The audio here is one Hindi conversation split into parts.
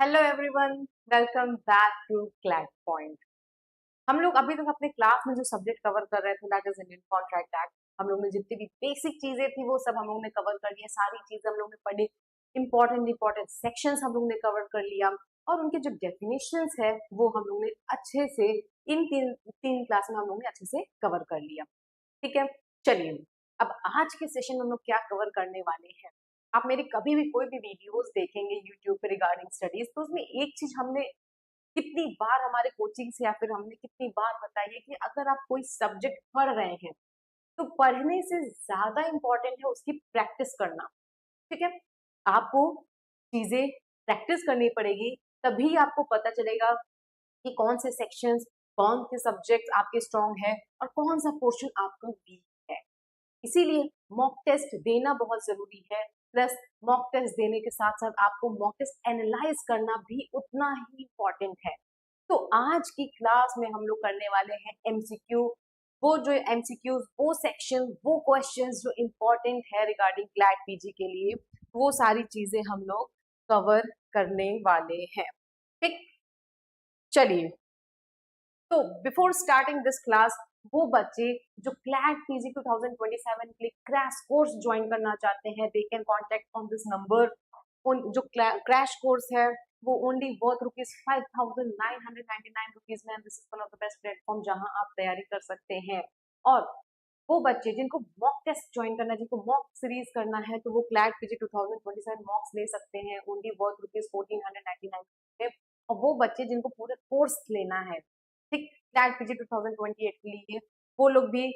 Hello everyone, welcome back to CLAT point. हम लोग अभी तक अपने क्लास में जो सब्जेक्ट कवर कर रहे थे that is Indian Contract act. हम लोग ने जितनी भी बेसिक चीजें थी वो सब हम लोग ने कवर कर लिया, सारी चीजें हम लोग ने पढ़ी, इंपॉर्टेंट सेक्शंस हम लोग ने कवर कर लिया और उनके जो डेफिनेशंस है वो हम लोग ने अच्छे से इन तीन तीन क्लास में हम लोग ने अच्छे से कवर कर लिया। ठीक है, चलिए अब आज के सेशन में हम लोग क्या कवर करने वाले हैं। आप मेरी कभी भी कोई भी वीडियोस देखेंगे यूट्यूब पे रिगार्डिंग स्टडीज, तो उसमें एक चीज हमने कितनी बार हमारे कोचिंग से या फिर हमने कितनी बार बताई है कि अगर आप कोई सब्जेक्ट पढ़ रहे हैं तो पढ़ने से ज्यादा इंपॉर्टेंट है उसकी प्रैक्टिस करना। ठीक है, आपको चीजें प्रैक्टिस करनी पड़ेगी, तभी आपको पता चलेगा कि कौन से सेक्शंस, कौन से सब्जेक्ट आपके स्ट्रॉन्ग है और कौन सा पोर्शन आपका वीक है। इसीलिए मॉक टेस्ट देना बहुत जरूरी है, प्लस मॉक टेस्ट देने के साथ साथ आपको मॉक टेस्ट एनालाइज करना भी उतना ही इम्पोर्टेंट है। तो आज की क्लास में हम लोग करने वाले हैं एमसीक्यू। वो जो एमसीक्यूज, वो सेक्शन, वो क्वेश्चंस जो इम्पोर्टेंट है रिगार्डिंग क्लैट पीजी के लिए, वो सारी चीजें हम लोग कवर करने वाले हैं। ठीक, चलिए, तो बिफोर स्टार्टिंग दिस क्लास, वो बच्चे जो क्लैट पीजी 2027 के लिए क्रैश कोर्स ज्वाइन करना चाहते हैं, they can contact on this number. उन जो क्रैश कोर्स है वो ओनली वर्थ ₹5,999 में। This is one of the best platform जहां आप तैयारी कर सकते हैं। और वो बच्चे जिनको मॉक टेस्ट ज्वाइन करना है, जिनको मॉक सीरीज करना है, तो वो क्लैट पीजी 2027 मॉक्स ले सकते हैं ओनली वर्थ ₹1499 में। और वो बच्चे जिनको पूरे कोर्स लेना है, ठीक, क्लैट पीजी 2028 के लिए, वो लोग भी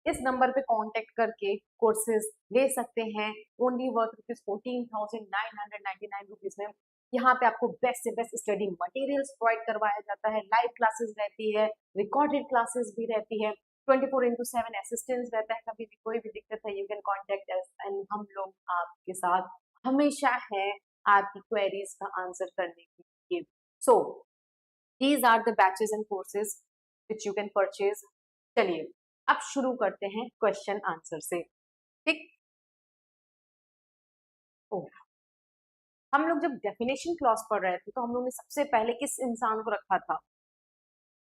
इस नंबर पे कांटेक्ट करके कोर्सेज ले सकते हैं ओनली वर्थ ₹14,999 में। यहाँ पे आपको बेस्ट से बेस्ट स्टडी मटेरियल्स प्रोवाइड करवाया जाता है, लाइव क्लासेस रहती है, रिकॉर्डेड क्लासेस भी रहती है, 24/7 असिस्टेंस रहता है। कभी भी कोई भी दिक्कत है, you can contact us and हम लोग आपके साथ हमेशा हैं आपकी क्वेरीज का आंसर करने के लिए। सो these are the batches and courses which you can purchase। चलिए अब शुरू करते हैं क्वेश्चन आंसर से। ठीक, ओ, हम लोग जब डेफिनेशन क्लॉज पढ़ रहे थे तो हम लोग ने सबसे पहले किस इंसान को रखा था?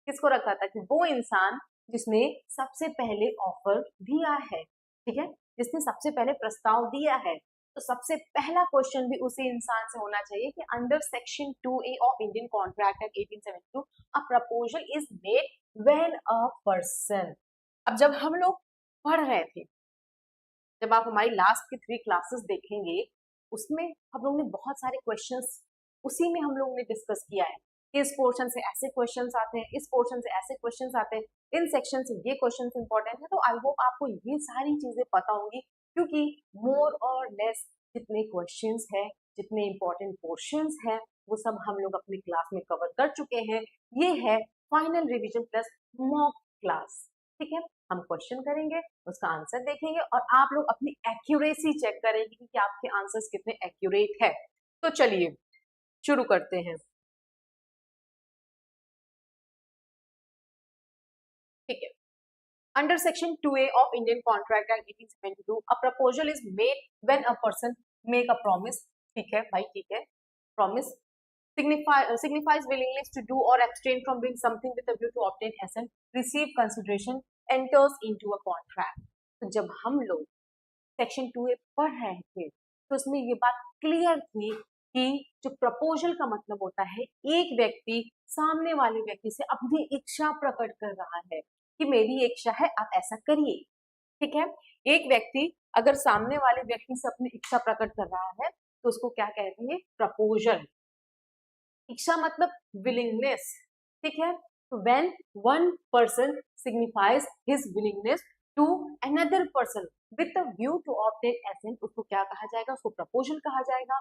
किसको रखा था? कि वो इंसान जिसने सबसे पहले ऑफर दिया है, ठीक है, जिसने सबसे पहले प्रस्ताव दिया है। तो सबसे पहला क्वेश्चन भी उसी इंसान से होना चाहिए कि under section 2A of Indian Contract act 1872 a proposal is made when a person. अब जब हम लोग पढ़ रहे थे, जब आप हमारी लास्ट की 3 क्लासेस देखेंगे, उसमें हम लोग ने बहुत सारे क्वेश्चंस उसी में हम लोग ने डिस्कस किया है। इस पोर्शन से ऐसे क्वेश्चंस आते हैं, इस पोर्शन से ऐसे क्वेश्चंस आते हैं, इन सेक्शन से ये क्वेश्चंस इंपॉर्टेंट है। तो आई होप आपको ये सारी चीजें पता होंगी, क्योंकि मोर और लेस जितने क्वेश्चंस है, जितने इंपॉर्टेंट पोर्शंस है, वो सब हम लोग अपनी क्लास में कवर कर चुके हैं। ये है final revision plus mock class. ठीक है, हम क्वेश्चन करेंगे, उसका आंसर देखेंगे और आप लोग अपनी एक्यूरेसी चेक करेंगे कि आपके आंसर्स कितने एक्यूरेट है। तो चलिए शुरू करते हैं। ठीक है, under section 2A of Indian Contract act 1872 a proposal is made when a person make a promise. ठीक है भाई, ठीक है, promise signifies willingness to do or abstain from doing something with a view to obtain assent, receive consideration, enters into a contract। तो जब हम लोग सेक्शन 2A पढ़ रहे थे तो उसमें ये बात क्लियर थी कि जो प्रपोजल का मतलब होता है, एक व्यक्ति सामने वाले व्यक्ति से अपनी इच्छा प्रकट कर रहा है कि मेरी इच्छा है, आप ऐसा करिए। ठीक है, एक व्यक्ति अगर सामने वाले व्यक्ति से अपनी इच्छा प्रकट कर रहा है तो उसको क्या कहते हैं? प्रपोजल। इच्छा मतलब विलिंगनेस। ठीक है, तो when one person signifies his willingness to another person with a view to obtain assent, उसको क्या कहा जाएगा? उसको प्रपोजल कहा जाएगा।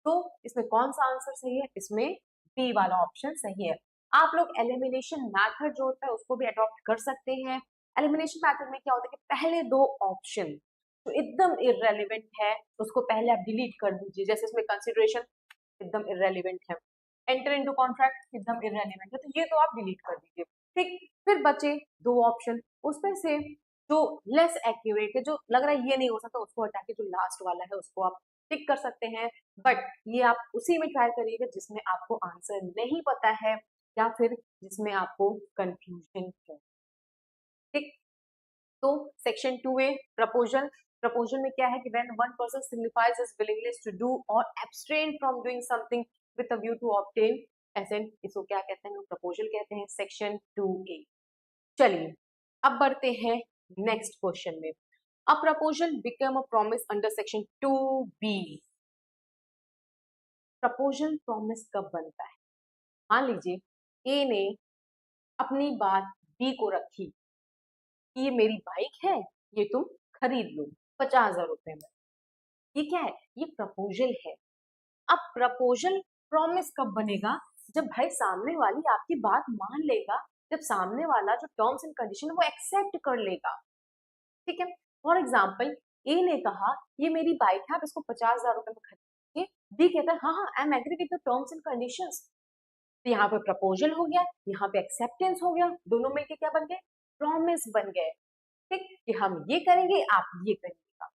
तो इसमें कौन सा आंसर सही है? इसमें बी वाला ऑप्शन सही है। आप लोग एलिमिनेशन मैथड जो होता है उसको भी अडॉप्ट कर सकते हैं। एलिमिनेशन मैथड में क्या होता है कि पहले दो ऑप्शन जो एकदम इररेलेवेंट है उसको पहले आप डिलीट कर दीजिए। जैसे इसमें कंसिडरेशन एकदम इररेलेवेंट है, एंटर इनटू कॉन्ट्रैक्ट एकदम इररेलेवेंट है, तो ये तो आप डिलीट कर दीजिए। ठीक, फिर बचे दो ऑप्शन, उसमें से जो लेस एक्यूरेट है, जो लग रहा है ये नहीं हो सकता, उसको हटा के जो लास्ट वाला है उसको आप टिक कर सकते हैं, बट ये आप उसी में ट्राई करिएगा जिसमें आपको आंसर नहीं पता है या फिर जिसमें आपको कंफ्यूजन है। ठीक, तो सेक्शन 2A प्रपोजल। प्रपोजल में क्या है कि when one person signifies his willingness to do और abstain from doing something with a view to obtain assent, इसको क्या कहते हैं, प्रपोजल कहते हैं, सेक्शन 2A। चलिए अब बढ़ते हैं नेक्स्ट क्वेश्चन में। A proposal become a promise under section 2B। Proposal promise कब बनता है? मान लीजिए ए ने अपनी बात बी को रखी कि ये मेरी बाइक है, ये तुम खरीद लो 50,000 रुपए में। ये क्या है? ये प्रपोजल है। अब प्रपोजल प्रॉमिस कब बनेगा? जब भाई सामने वाली आपकी बात मान लेगा, जब सामने वाला जो टर्म्स एंड कंडीशन वो एक्सेप्ट कर लेगा। ठीक है, फॉर एग्जाम्पल ए ने कहा ये मेरी बाइक है, आप इसको 50,000 रुपए में खरीदिए। बी कहता है हाँ हाँ I am agree with the terms and conditions. तो यहाँ पे प्रपोजल हो गया, यहाँ पे एक्सेप्टेंस हो गया, दोनों मिलके क्या बन गए? प्रॉमिस बन गए। ठीक, कि हम ये करेंगे आप ये करिएगा।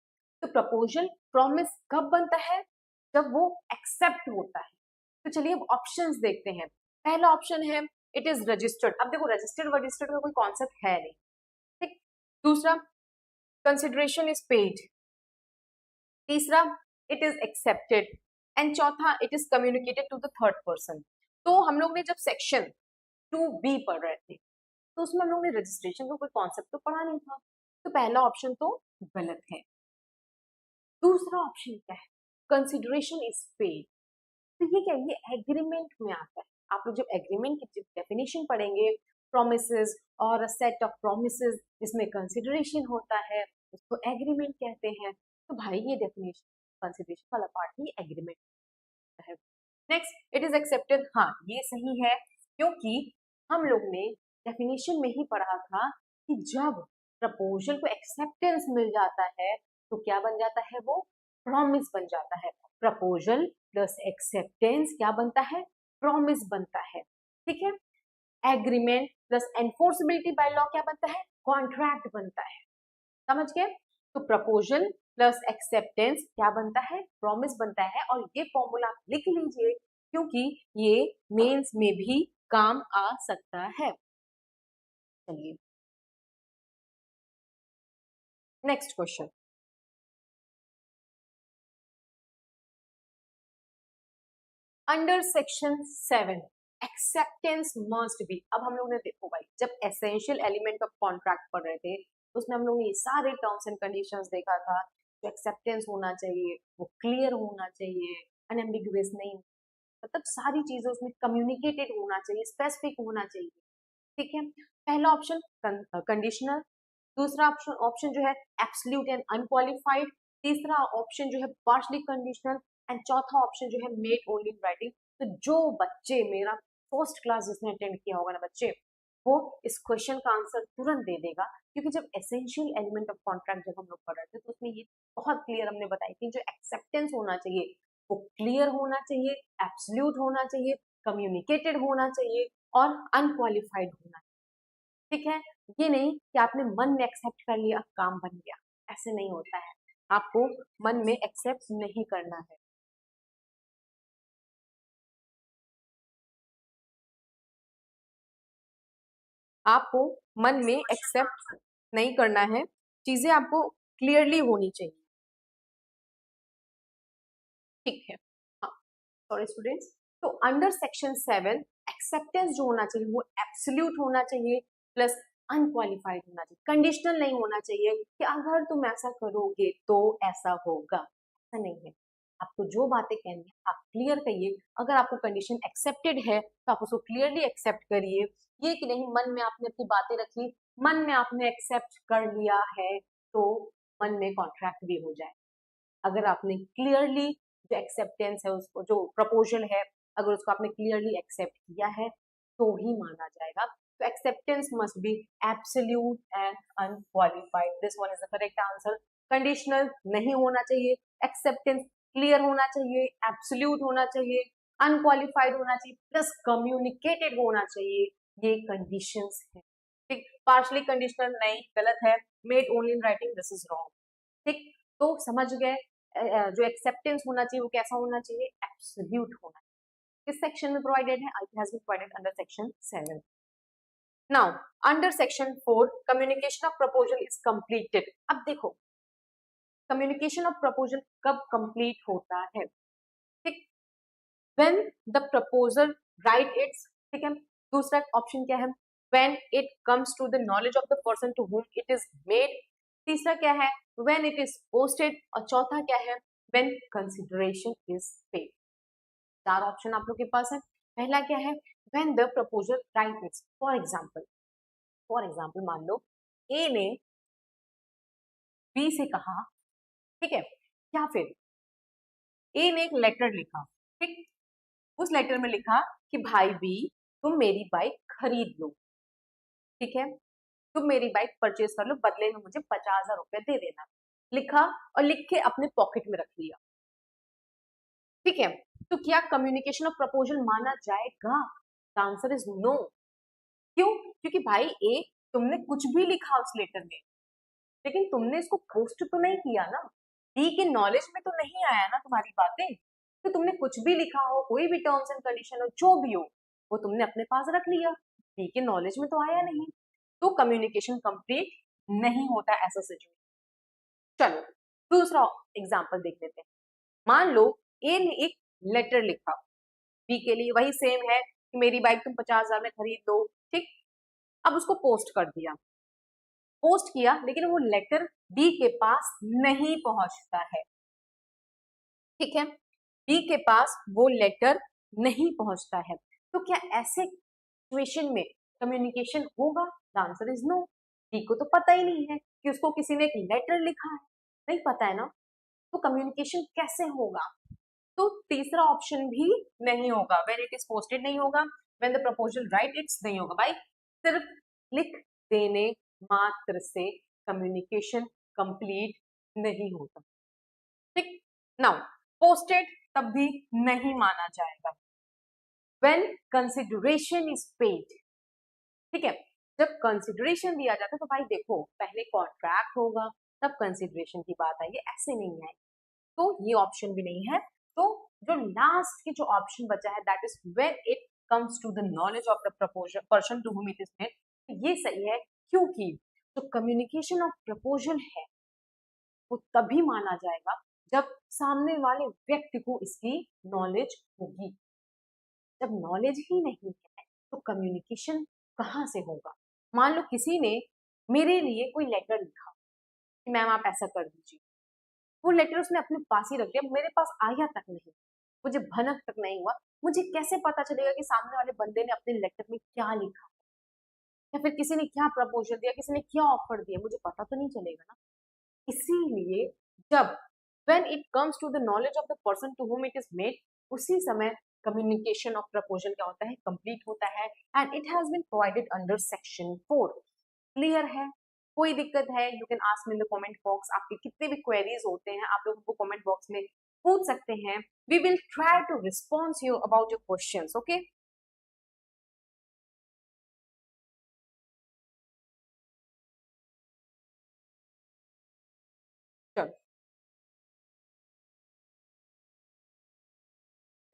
तो प्रपोजल प्रॉमिस कब बनता है? जब वो एक्सेप्ट होता है। तो चलिए अब ऑप्शंस देखते हैं। पहला ऑप्शन है इट इज रजिस्टर्ड। अब देखो रजिस्टर्ड रजिस्टर्ड का कोई कॉन्सेप्ट है नहीं। ठीक, दूसरा कंसिडरेशन इज पेड, तीसरा इट इज एक्सेप्टेड एंड चौथा it is communicated to the third person. तो हम लोग ने जब सेक्शन 2B पढ़ रहे थे तो उसमें हम लोग ने रजिस्ट्रेशन का कोई कॉन्सेप्ट तो पढ़ा नहीं था, तो पहला ऑप्शन तो गलत है। दूसरा ऑप्शन क्या है? Consideration is paid. तो ये क्या है? ये एग्रीमेंट में आता है। आप लोग जब एग्रीमेंट की डेफिनेशन पढ़ेंगे, प्रोमिसेस और सेट ऑफ प्रोमिसेस जिसमें कंसिडरेशन होता है उसको एग्रीमेंट कहते हैं। तो भाई ये डेफिनेशन कंसिडरेशन वाला पार्ट ही एग्रीमेंट है। Next it is accepted. हाँ ये सही है, क्योंकि हम लोग ने डेफिनेशन में ही पढ़ा था कि जब प्रपोजल को एक्सेप्टेंस मिल जाता है तो क्या बन जाता है? वो प्रॉमिस बन जाता है। प्रपोजल प्लस एक्सेप्टेंस क्या बनता है? प्रॉमिस बनता है। ठीक है, agreement plus enforceability by law क्या बनता है? कॉन्ट्रैक्ट बनता है। समझ गए? तो प्रपोजल प्लस एक्सेप्टेंस क्या बनता है? प्रॉमिस बनता है। और ये फॉर्मूला आप लिख लीजिए क्योंकि ये मेंस में भी काम आ सकता है। चलिए next question. Under section 7 acceptance must be. अब हम लोग ने देखो भाई जब एसेंशियल एलिमेंट ऑफ कॉन्ट्रैक्ट पढ़ रहे थे तो उसमें हम लोग ने ये सारे टर्म्स एंड कंडीशंस देखा था। जो एक्सेप्टेंस होना चाहिए वो क्लियर होना चाहिए, अनएम्बिगुअस नहीं, मतलब सारी चीजें उसमें कम्युनिकेटेड होना चाहिए, स्पेसिफिक होना चाहिए। ठीक है, पहला ऑप्शन कंडीशनल, दूसरा ऑप्शन ऑप्शन जो है एब्सोल्यूट एंड अनक्वालिफाइड, तीसरा ऑप्शन जो है पार्शली कंडीशनल एंड चौथा ऑप्शन जो है मेड ओनली इन राइटिंग। तो जो बच्चे मेरा फर्स्ट क्लास जिसने अटेंड किया होगा ना बच्चे, वो इस क्वेश्चन का आंसर तुरंत दे देगा, क्योंकि जब एसेंशियल एलिमेंट ऑफ कॉन्ट्रैक्ट जब हम लोग पढ़ रहे थे तो उसमें ये बहुत क्लियर हमने बताई थी जो एक्सेप्टेंस होना चाहिए वो क्लियर होना चाहिए, एब्सोल्यूट होना चाहिए, कम्युनिकेटेड होना चाहिए और अनक्वालिफाइड होना चाहिए। ठीक है, ये नहीं कि आपने मन में एक्सेप्ट कर लिया काम बन गया, ऐसे नहीं होता है। आपको मन में एक्सेप्ट नहीं करना है। आपको मन में एक्सेप्ट नहीं करना है, चीजें आपको क्लियरली होनी चाहिए। ठीक है, हाँ सॉरी स्टूडेंट्स। तो अंडर सेक्शन 7 एक्सेप्टेंस जो होना चाहिए वो एब्सोल्यूट होना चाहिए प्लस अनक्वालिफाइड होना चाहिए, कंडीशनल नहीं होना चाहिए कि अगर तुम ऐसा करोगे तो ऐसा होगा, ऐसा नहीं है। आपको जो बातें कहनी है आप क्लियर कहिए। अगर आपको कंडीशन एक्सेप्टेड है तो आप उसको क्लियरली एक्सेप्ट करिए। ये कि नहीं मन में आपने अपनी बातें रखी, मन में आपने एक्सेप्ट कर लिया है तो मन में कॉन्ट्रैक्ट भी हो जाए। अगर आपने क्लियरली जो एक्सेप्टेंस है उसको, जो प्रपोजल है, अगर उसको आपने क्लियरली एक्सेप्ट किया है तो ही माना जाएगा। तो acceptance must be absolute and unqualified, this one is the correct answer. Conditional नहीं होना चाहिए, एक्सेप्टेंस क्लियर होना चाहिए, एब्सोल्यूट होना चाहिए, अनक्वालिफाइड होना चाहिए प्लस कम्युनिकेटेड होना चाहिए। ये कंडीशंस है। ठीक, पार्शली कंडीशनल नहीं, गलत है। Made only in writing, this is wrong. ठीक, तो समझ गए जो एक्सेप्टेंस होना चाहिए वो कैसा होना चाहिए, एब्सोल्यूट होना चाहिए। किस सेक्शन में प्रोवाइडेड है, it has been provided under section 7। Now under section 4 communication of proposal is completed. अब देखो कम्युनिकेशन ऑफ प्रपोजल कब कंप्लीट होता है, ठीक, when the proposal right it's, ठीक है। दूसरा ऑप्शन क्या है, when it comes to the knowledge of the person to whom it is made. तीसरा क्या है, व्हेन इट इज पोस्टेड। और चौथा क्या है, व्हेन कंसिडरेशन इज पेड। चार ऑप्शन आप लोग के पास है। पहला क्या है, when the proposal right it's. For example मान लो ए ने बी से कहा, ठीक है, या फिर ए ने एक लेटर लिखा, ठीक, उस लेटर में लिखा कि भाई बी तुम मेरी बाइक खरीद लो, ठीक है, तुम मेरी बाइक परचेज कर लो, बदले में मुझे 50,000 रुपए दे देना। लिखा और लिख के अपने पॉकेट में रख लिया, ठीक है। तो क्या कम्युनिकेशन ऑफ प्रपोजल माना जाएगा? The answer is no. क्यों? क्योंकि भाई ए तुमने कुछ भी लिखा उस लेटर में, लेकिन तुमने इसको पोस्ट तो नहीं किया ना, डी के नॉलेज में तो नहीं आया ना तुम्हारी बातें। तो तुमने कुछ भी लिखा हो, कोई भी टर्म्स एंड कंडीशन हो, जो भी हो, वो तुमने अपने पास रख लिया, डी के नॉलेज में तो आया नहीं, तो कम्युनिकेशन कंप्लीट नहीं होता ऐसा सिचुएशन। चलो दूसरा एग्जाम्पल देख लेते हैं। मान लो ए ने एक लेटर लिखा बी के लिए, वही सेम है कि मेरी बाइक तुम 50,000 में खरीद लो, ठीक। अब उसको पोस्ट कर दिया, पोस्ट किया, लेकिन वो लेटर बी के पास नहीं पहुंचता है, ठीक है, बी के पास वो लेटर नहीं पहुंचता है। तो क्या ऐसे सिचुएशन में कम्युनिकेशन होगा? The answer is no. B को तो पता ही नहीं है कि उसको किसी ने एक लेटर लिखा है, नहीं पता है ना, तो कम्युनिकेशन कैसे होगा? तो तीसरा ऑप्शन भी नहीं होगा, व्हेन इट इज पोस्टेड नहीं होगा, when the proposal right it's नहीं होगा। भाई सिर्फ लिख देने मात्र से कम्युनिकेशन कंप्लीट नहीं होता, ठीक। नाउ पोस्टेड तब भी नहीं माना जाएगा, व्हेन कंसिडरेशन इज पेड, ठीक है। जब कंसिडरेशन दिया जाता है तो भाई देखो पहले कॉन्ट्रैक्ट होगा तब कंसिडरेशन की बात आएगी, ऐसे नहीं आएगी, तो ये ऑप्शन भी नहीं है। तो जो लास्ट की जो ऑप्शन बचा है that is when it comes to the knowledge of the proposal person to whom it is made, ये सही है, क्योंकि जो कम्युनिकेशन ऑफ प्रपोजल है वो तभी माना जाएगा जब सामने वाले व्यक्ति को इसकी नॉलेज होगी। जब नॉलेज ही नहीं है तो कम्युनिकेशन कहाँ से होगा? मान लो किसी ने मेरे लिए कोई लेटर लिखा कि मैम आप ऐसा कर दीजिए, वो लेटर उसने अपने पास ही रख दिया, मेरे पास आया तक नहीं, मुझे भनक तक नहीं हुआ, मुझे कैसे पता चलेगा कि सामने वाले बंदे ने अपने लेटर में क्या लिखा, या फिर किसी ने क्या प्रपोजल दिया, किसी ने क्या ऑफर दिया, मुझे पता तो नहीं चलेगा ना। इसीलिए जब when it comes to the knowledge of the person to whom it is made, उसी समय communication of proposal क्या होता है, complete होता है, and it has been provided under section 4। Clear है? कोई दिक्कत है you can ask me in the comment box. आपके कितने भी क्वेरीज होते हैं आप लोग उनको कमेंट बॉक्स में पूछ सकते हैं, we will try to response you about your questions, okay. चलो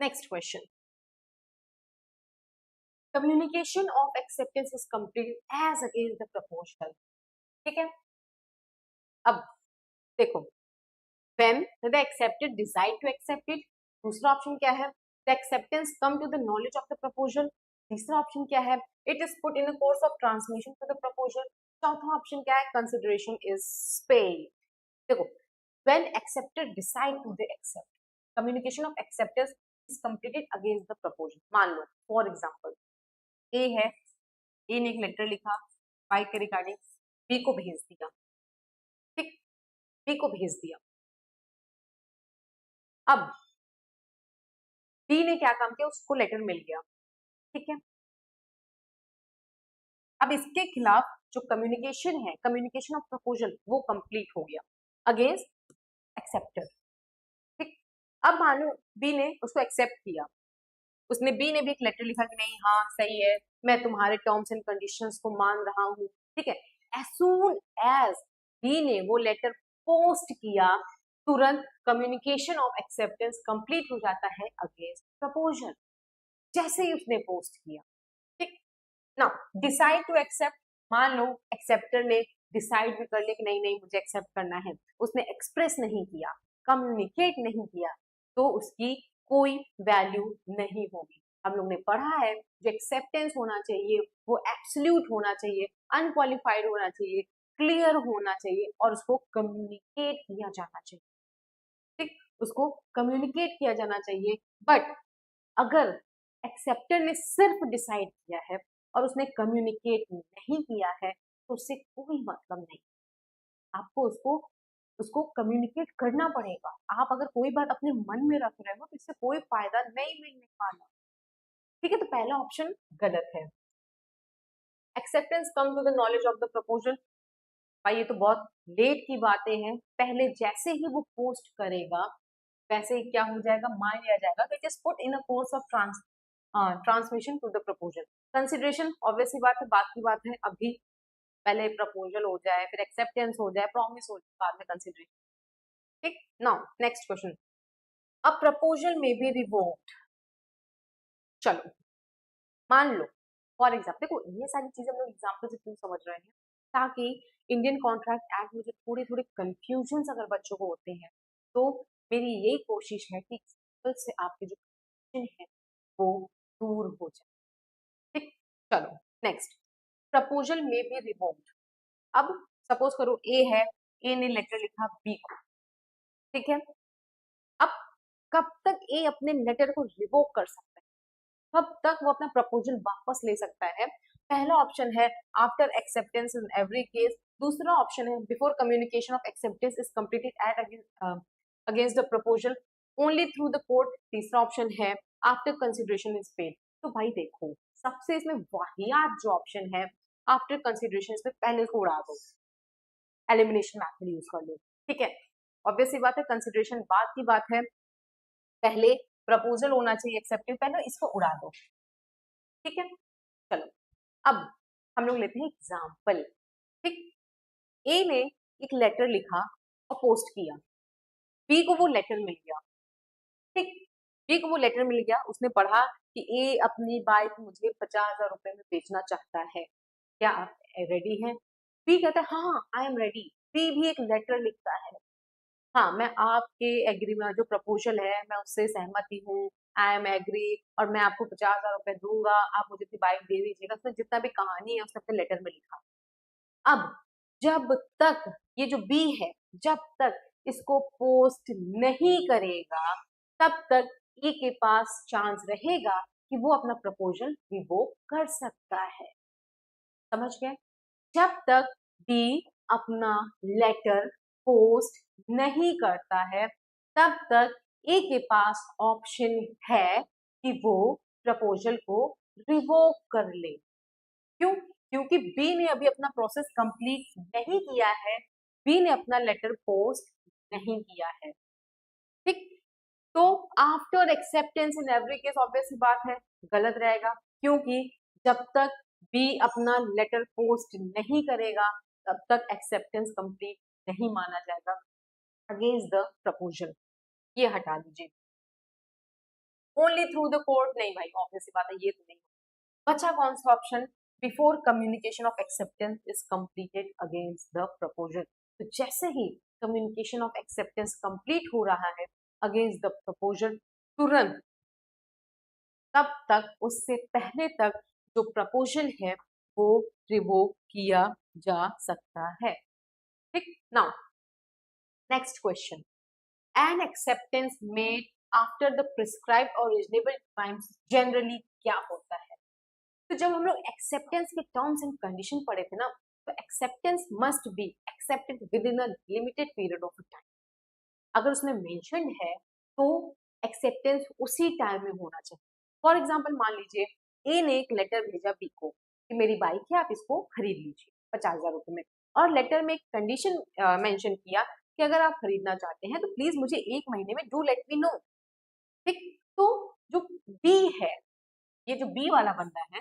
next question, communication of acceptance is complete as against the proposal, ठीक है। अब देखो when the accepted decide to accept it, दूसरा ऑप्शन क्या है, the acceptance come to the knowledge of the proposal, तीसरा ऑप्शन क्या है, it is put in a course of transmission to the proposal, चौथा ऑप्शन क्या है, consideration is paid। देखो when accepted decide to the accept, communication of acceptance is completed against the proposal। मान लो for example A है, A ने एक लेटर लिखा बाइक के रिगार्डिंग, B को भेज दिया, ठीक, B को भेज दिया। अब डी ने क्या काम किया, उसको लेटर मिल गया, ठीक है। अब इसके खिलाफ जो कम्युनिकेशन है, कम्युनिकेशन ऑफ प्रपोजल, वो कंप्लीट हो गया अगेंस्ट एक्सेप्टर, ठीक। अब मानो बी ने उसको एक्सेप्ट किया, उसने बी ने भी एक लेटर लिखा कि नहीं हाँ सही है, मैं तुम्हारे टर्म्स एंड कंडीशंस को मान रहा हूँ, ठीक है। एज सून एज बी ने वो लेटर पोस्ट किया तुरंत कम्युनिकेशन ऑफ एक्सेप्टेंस कंप्लीट हो जाता है अगेंस्ट प्रपोजल, जैसे ही उसने पोस्ट किया। ठीक, नाउ डिसाइड टू एक्सेप्ट, मान लो एक्सेप्टर ने डिसाइड भी कर लिया कि नहीं नहीं मुझे एक्सेप्ट करना है, उसने एक्सप्रेस नहीं किया, कम्युनिकेट नहीं किया, तो उसकी कोई वैल्यू नहीं होगी। हम लोग ने पढ़ा है जो एक्सेप्टेंस होना चाहिए वो एब्सोल्यूट होना चाहिए, अनक्वालिफाइड होना चाहिए, क्लियर होना चाहिए और उसको कम्युनिकेट किया जाना चाहिए। ठीक, उसको कम्युनिकेट किया जाना चाहिए। बट अगर एक्सेप्टर ने सिर्फ डिसाइड किया है और उसने कम्युनिकेट नहीं किया है तो उससे कोई मतलब नहीं। आपको उसको उसको कम्युनिकेट करना पड़ेगा। आप अगर कोई बात अपने मन में रख रहे हो तो इससे कोई फायदा नहीं मिलने वाला। ठीक है, तो पहला ऑप्शन गलत है। Acceptance come to the knowledge of the proposal, भाई ये तो बहुत लेट की बातें हैं। पहले जैसे ही वो पोस्ट करेगा वैसे ही क्या हो जाएगा, मान लिया जाएगा कि it is put in a course of transmission to the proposal. Consideration obvious सी बात है, बात की बात है, अभी पहले प्रपोजल हो जाए, फिर एक्सेप्टेंस हो जाए, प्रॉमिस हो जाए, बाद में कंसिडरेशन। ठीक, now next question, a proposal में बी रिवोक्ड। चलो मान लो फॉर एग्जाम्पल, देखो ये सारी चीजें हम लोग एग्जाम्पल से क्यों समझ रहे हैं, ताकि इंडियन कॉन्ट्रैक्ट एक्ट में जो थोड़े थोड़े कंफ्यूजन अगर बच्चों को होते हैं तो मेरी यही कोशिश है कि एग्जाम्पल से आपके जो कंफ्यूजन है वो दूर हो जाए। ठीक, चलो नेक्स्ट, प्रपोजल में बी रिवोक्ड। अब सपोज करो ए है, ए ने लेटर लिखा बी को, ठीक है। अब कब तक ए अपने लेटर को रिवोक कर सकता है, कब तक वो अपना प्रपोजल वापस ले सकता है? पहला ऑप्शन है after acceptance in every case, दूसरा ऑप्शन है before communication of acceptance is completed at against the proposal only through the court, तीसरा ऑप्शन है आफ्टर कंसिडरेशन इज पेड। तो भाई देखो सबसे इसमें वाहियात जो ऑप्शन है आफ्टर कंसिडरेशन, इसमें पहले को उड़ा दो, एलिमिनेशन मैथड यूज कर लो। ठीक है, ऑब्वियस सी बात है, कंसिडरेशन बाद की बात है, पहले प्रपोजल होना चाहिए एक्सेप्टेड, पहले इसको उड़ा दो। ठीक है, चलो अब हम लोग लेते हैं एग्जाम्पल। ठीक, ए ने एक लेटर लिखा और पोस्ट किया, बी को वो लेटर मिल गया। ठीक, बी को वो लेटर मिल गया, उसने पढ़ा कि ए अपनी बाइक मुझे 50,000 रुपए में बेचना चाहता है, क्या आप रेडी हैं? बी कहता है हाँ आई एम रेडी। बी भी एक लेटर लिखता है, हाँ मैं आपके एग्रीमेंट जो प्रपोजल है मैं उससे सहमति हूँ, आई एम एग्री, और मैं आपको 50,000 रुपए दूंगा, आप मुझे अपनी बाइक दे दीजिएगा। उसमें जितना भी कहानी है उसने अपने लेटर में लिखा। अब जब तक ये जो बी है जब तक इसको पोस्ट नहीं करेगा तब तक ए के पास चांस रहेगा कि वो अपना प्रपोजल रिवोक कर सकता है। समझ गए? जब तक बी अपना लेटर पोस्ट नहीं करता है तब तक ए के पास ऑप्शन है कि वो प्रपोजल को रिवोक कर ले। क्यों? क्योंकि बी ने अभी अपना प्रोसेस कंप्लीट नहीं किया है, बी ने अपना लेटर पोस्ट नहीं किया है। ठीक, तो after acceptance in every case obvious बात है गलत रहेगा, क्योंकि जब तक बी अपना लेटर पोस्ट नहीं करेगा तब तक एक्सेप्टेंस कंप्लीट नहीं माना जाएगा अगेंस्ट द प्रपोजल। ये हटा दीजिए, ओनली थ्रू द कोर्ट नहीं भाई, ऑब्वियस बात है ये तो नहीं। बचा कौन सा option, before communication of acceptance is completed against the proposal. तो जैसे ही कम्युनिकेशन ऑफ एक्सेप्टेंस कंप्लीट हो रहा है अगेंस्ट द प्रपोजल, तुरंत तब तक उससे पहले तक जो प्रपोजल है वो रिवोक किया जा सकता है। ठीक, now next question, N acceptance made after the prescribed और रीजनेबल टाइम्स जनरली क्या होता है? तो जब हम लोग एक्सेप्टेंस के टर्म्स एंड कंडीशन पढ़े थे ना, तो acceptance must be accepted with in a limited period of time. अगर उसमें मेंशन है तो एक्सेप्टेंस उसी टाइम में होना चाहिए। फॉर एग्जाम्पल मान लीजिए ए ने एक लेटर भेजा बी को कि मेरी बाइक है आप इसको खरीद लीजिए 50,000 रुपए में, और लेटर में एक कंडीशन मेंशन किया कि अगर आप खरीदना चाहते हैं तो प्लीज मुझे 1 महीने में डू लेट मी नो। ठीक, तो जो बी है, ये जो बी वाला बंदा है,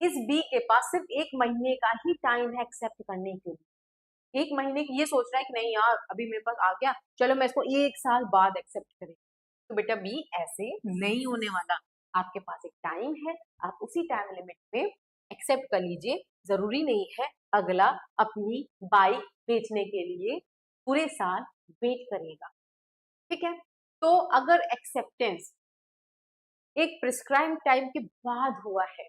इस बी के पास सिर्फ 1 महीने का ही टाइम है एक्सेप्ट करने के लिए। एक महीने की ये सोच रहा है कि नहीं यार अभी मेरे पास आ गया, चलो मैं इसको 1 साल बाद एक्सेप्ट करें, तो बेटा बी ऐसे नहीं होने वाला। आपके पास एक टाइम है, आप उसी टाइम लिमिट में एक्सेप्ट कर लीजिए। जरूरी नहीं है अगला अपनी बाइक बेचने के लिए पूरे साल वेट करेगा, ठीक है। तो अगर एक्सेप्टेंस एक प्रिस्क्राइब टाइम के बाद हुआ है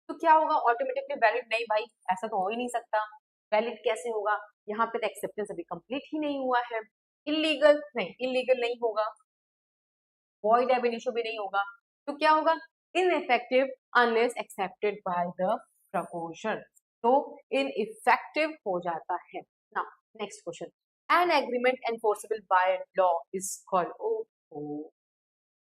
तो क्या होगा, ऑटोमेटिकली वैलिड नहीं भाई, ऐसा तो हो ही नहीं सकता, वैलिड कैसे होगा, यहाँ पे तो एक्सेप्टेंस अभी कंप्लीट ही नहीं हुआ है। इलीगल नहीं, इलीगल नहीं होगा, void ab initio भी नहीं होगा, तो क्या होगा, ineffective unless accepted by the proposition, तो ineffective हो जाता है। now next question, an agreement enforceable by law is called, oh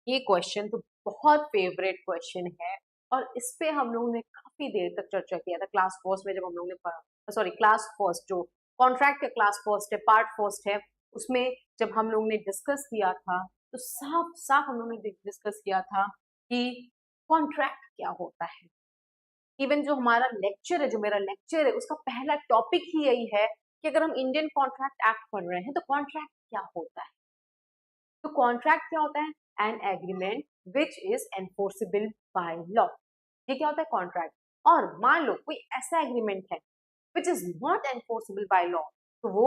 ये क्वेश्चन तो बहुत फेवरेट क्वेश्चन है और इस पे हम लोगों ने काफी देर तक चर्चा किया था क्लास फर्स्ट में, जब हम लोगों ने पढ़ा, सॉरी क्लास फर्स्ट जो कॉन्ट्रैक्ट का क्लास फर्स्ट है, पार्ट फर्स्ट है, उसमें जब हम लोगों ने डिस्कस किया था तो साफ साफ हम लोगों ने डिस्कस किया था कि कॉन्ट्रैक्ट क्या होता है। इवन जो हमारा लेक्चर है, जो मेरा लेक्चर है, उसका पहला टॉपिक ही यही है कि अगर हम इंडियन कॉन्ट्रैक्ट एक्ट पढ़ रहे हैं तो कॉन्ट्रैक्ट क्या होता है। तो कॉन्ट्रैक्ट क्या होता है, an agreement which is enforceable by law, ये क्या होता है कॉन्ट्रैक्ट। और मान लो कोई ऐसा एग्रीमेंट है which is not enforceable by law, तो वो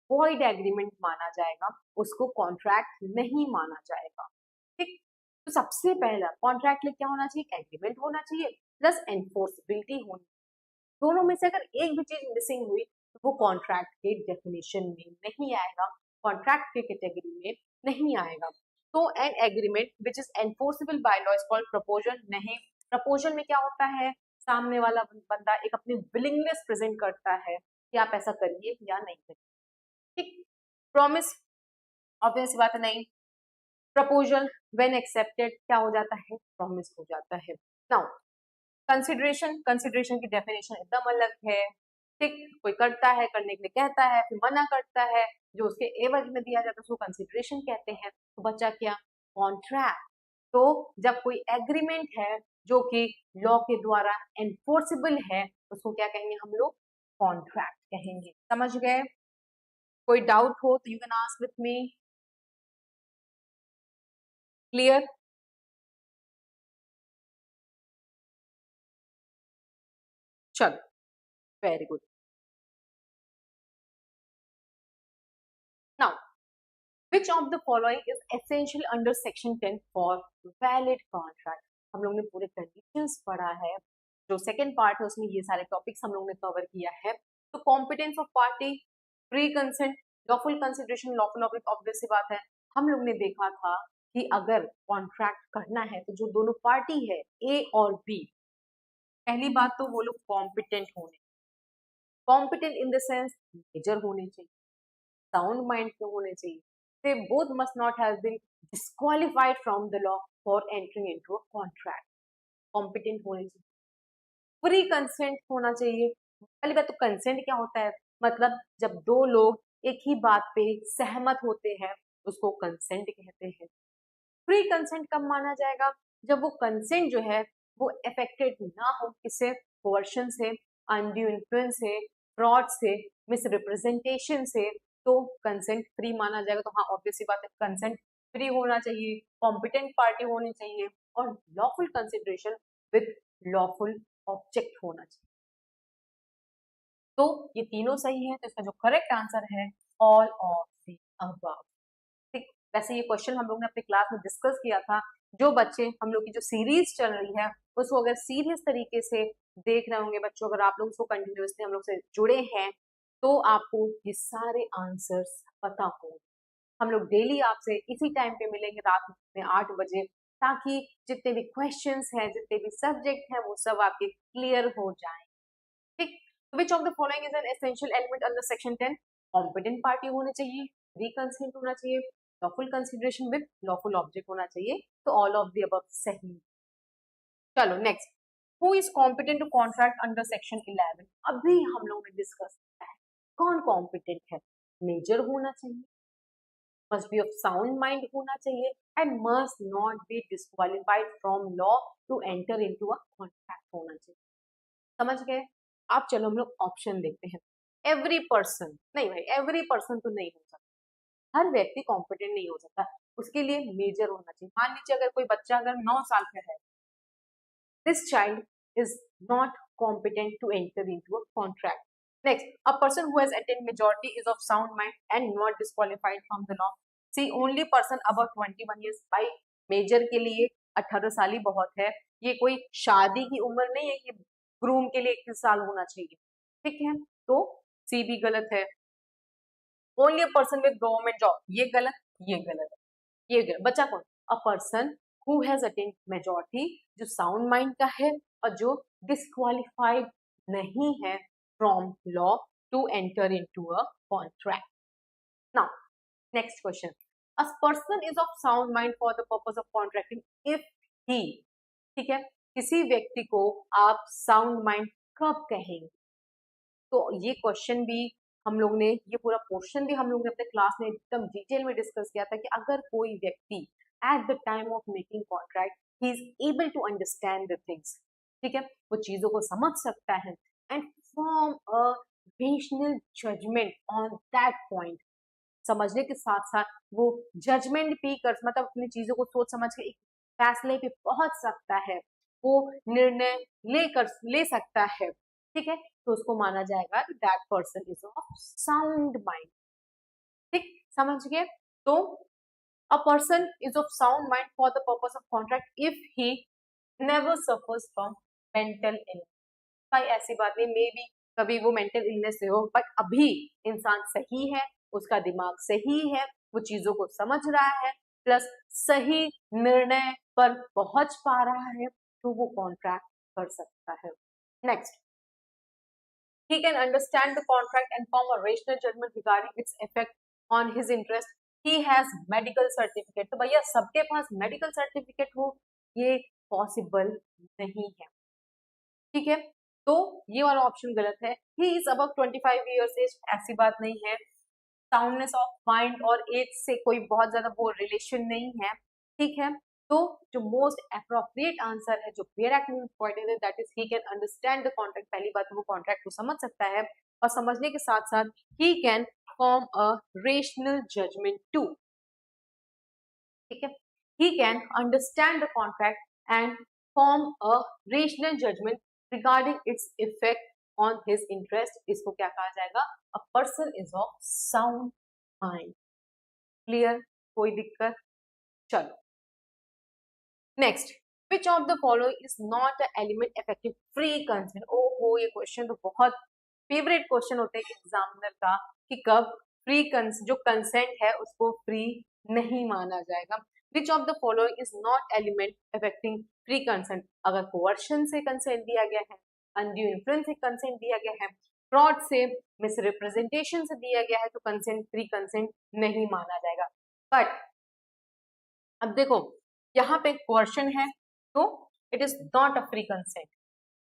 वॉइड एग्रीमेंट माना जाएगा, उसको कॉन्ट्रैक्ट नहीं माना जाएगा, ठीक। तो सबसे पहला कॉन्ट्रैक्ट में क्या होना चाहिए, एग्रीमेंट होना चाहिए प्लस एनफोर्सेबिलिटी होनी, दोनों में से अगर एक भी चीज मिसिंग हुई तो वो कॉन्ट्रैक्ट के डेफिनेशन में नहीं आएगा, कॉन्ट्रैक्ट के कैटेगरी में नहीं आएगा। तो an agreement which is enforceable by law is called proposal. नहीं, प्रपोजल में क्या होता है, सामने वाला बंदा एक अपनी विलिंगनेस प्रेजेंट करता है कि आप ऐसा करिए या नहीं करिए, ठीक। प्रॉमिस ऑब्वियस बात है नहीं, प्रपोजल व्हेन एक्सेप्टेड क्या हो जाता है, प्रॉमिस हो जाता है। नाउ कंसिडरेशन, कंसिडरेशन की डेफिनेशन एकदम अलग है, ठीक। कोई करता है, करने के लिए कहता है, फिर मना करता है, जो उसके एवज में दिया जाता है उसको कंसिडरेशन कहते हैं। तो बचा क्या, कॉन्ट्रैक्ट। तो जब कोई एग्रीमेंट है जो कि लॉ के द्वारा एनफोर्सेबल है उसको क्या कहेंगे हम लोग, कॉन्ट्रैक्ट कहेंगे। समझ गए, कोई डाउट हो तो you can ask with me, clear. चलो, very good. Now Which of the following is essential under section 10 for valid contract? हम लोग ने पूरे कंडीशंस पढ़ा है, जो सेकंड पार्ट है उसमें ये सारे टॉपिक्स हम लोग ने कवर किया है। तो competence of party, free consent, lawful consideration, lawful object, obvious सी बात है। हम लोग ने देखा था कि अगर कॉन्ट्रैक्ट करना है तो जो दोनों पार्टी है ए और बी, पहली बात तो वो लोग कॉम्पिटेंट होने, competent in the sense major होने चाहिए, साउंड माइंड के होने चाहिए, they both must not have been disqualified from the law for entering into a contract, competent होने चाहिए, फ्री कंसेंट होना चाहिए। पहली बात तो कंसेंट क्या होता है, मतलब जब दो लोग एक ही बात पे सहमत होते हैं उसको कंसेंट कहते हैं। फ्री कंसेंट कब माना जाएगा, जब वो कंसेंट जो है वो अफेक्टेड ना हो किससे, कोवर्शन से, अनड्यू इन्फ्लुएंस से, फ्रॉड से, मिसरिप्रेजेंटेशन से, तो कंसेंट फ्री माना जाएगा। तो हाँ ऑब्वियस सी बात है, कंसेंट फ्री होना चाहिए, कॉम्पिटेंट पार्टी होनी चाहिए और lawful consideration with lawful object होना चाहिए। तो ये तीनों सही है, तो इसका जो करेक्ट आंसर है ऑल ऑफ द अबव। ठीक, वैसे ये क्वेश्चन हम लोग ने अपने क्लास में डिस्कस किया था। जो बच्चे हम लोग की जो सीरीज चल रही है उसको अगर सीरियस तरीके से देख रहे होंगे बच्चों, अगर आप लोग उसको कंटिन्यूसली हम लोग से जुड़े हैं तो आपको ये सारे आंसर्स पता होंगे। हम लोग डेली आपसे इसी टाइम पे मिलेंगे रात में 8 बजे, ताकि जितने भी क्वेश्चंस हैं, जितने भी सब्जेक्ट हैं, वो सब आपके क्लियर हो जाए, ठीक। Which of the following is an essential element under section 10, competent party होनी चाहिए, फ्री कंसेंट होना चाहिए, lawful consideration with lawful object होना चाहिए, तो ऑल ऑफ द अबव सही। चलो next, who is competent to contract under section 11, अभी हम लोग ने डिस्कस किया है कौन कॉम्पिटेंट है, मेजर होना चाहिए, must be of sound mind होना चाहिए and must not be disqualified from law to enter into a contract होना चाहिए। समझ गए, आप चलो हम लोग ऑप्शन देखते हैं। एवरी पर्सन नहीं भाई, एवरी पर्सन तो नहीं हो सकता, हर व्यक्ति कॉम्पिटेंट नहीं हो सकता, उसके लिए मेजर होना चाहिए। मान लीजिए अगर कोई बच्चा अगर 9 साल का है, this child is not competent to enter into a contract. Next, a person who has attained majority is of sound mind and not disqualified from the law. See, only person above 21 years by major के लिए 18 साल ही बहुत है, ये कोई शादी की उम्र नहीं है कि ग्रूम के लिए 21 साल होना चाहिए, ठीक है, तो सी भी गलत है। Only a person with government job, ये गलत, ये गलत, ये गलत। बच्चा कौन? A person who has attained majority, जो साउंड माइंड का है और जो डिस्क्वालिफाइड नहीं है from law to enter into a contract. Now next question, a person is of sound mind for the purpose of contracting if he, ठीक है, किसी व्यक्ति को आप साउंड माइंड कब कहेंगे? तो ये क्वेश्चन भी हम लोग ने, ये पूरा पोर्शन भी हम लोग ने अपने क्लास में एकदम डिटेल में डिस्कस किया था कि अगर कोई व्यक्ति at the time of making contract he is able to understand the things, ठीक है, वो चीजों को समझ सकता है and form a rational judgement on that point, समझने के साथ साथ वो जजमेंट भी कर, मतलब अपनी चीजों को सोच समझ के एक फैसले पे पहुंच सकता है, वो निर्णय ले सकता है, ठीक है, तो उसको माना जाएगा that person is of sound mind. ठीक, समझ गए? तो अ person is of sound mind for the purpose of contract if he never suffers from mental illness. भाई ऐसी बात नहीं, मे बी कभी वो मेंटल इलनेस से हो, बट अभी इंसान सही है, उसका दिमाग सही है, वो चीजों को समझ रहा है, प्लस सही निर्णय पर पहुंच पा रहा है, तो वो कॉन्ट्रैक्ट कर सकता है। Next, he can understand the contract and form a rational judgment regarding its effect on his interest. He has medical certificate. तो भैया सबके पास मेडिकल सर्टिफिकेट हो ये पॉसिबल नहीं है, ठीक है, तो ये वाला ऑप्शन गलत है। He is above 25 years age, ऐसी बात नहीं है। साउंडनेस ऑफ माइंड और एज से कोई बहुत ज्यादा वो रिलेशन नहीं है, ठीक है, तो जो मोस्ट अप्रोप्रिएट आंसर है जो क्लियर एक्ट में पॉइंटेड है that is he can understand the contract. पहली बात वो कॉन्ट्रैक्ट को समझ सकता है और समझने के साथ साथ ही can form a rational judgement to, ठीक है, he can understand the contract and form a rational judgment regarding its effect on his interest. इसको क्या कहा जाएगा? A person is of sound mind. Clear? कोई दिक्कत? चलो next, which of the following is not an element affecting free consent? ओहो, ये क्वेश्चन तो बहुत फेवरेट क्वेश्चन होते हैं एग्जामिनर का कि कब फ्री जो कंसेंट है उसको फ्री नहीं माना जाएगा। विच of the following is not element affecting free consent? अगर कोवर्शन से कंसेंट दिया गया है, अनड्यू इन्फ्लुएंस से कंसेंट दिया गया है, फ्रॉड से, मिसरिप्रेजेंटेशन से दिया गया है, तो कंसेंट फ्री कंसेंट नहीं माना जाएगा। बट अब देखो यहाँ पे कोवर्शन है तो it is not a free consent,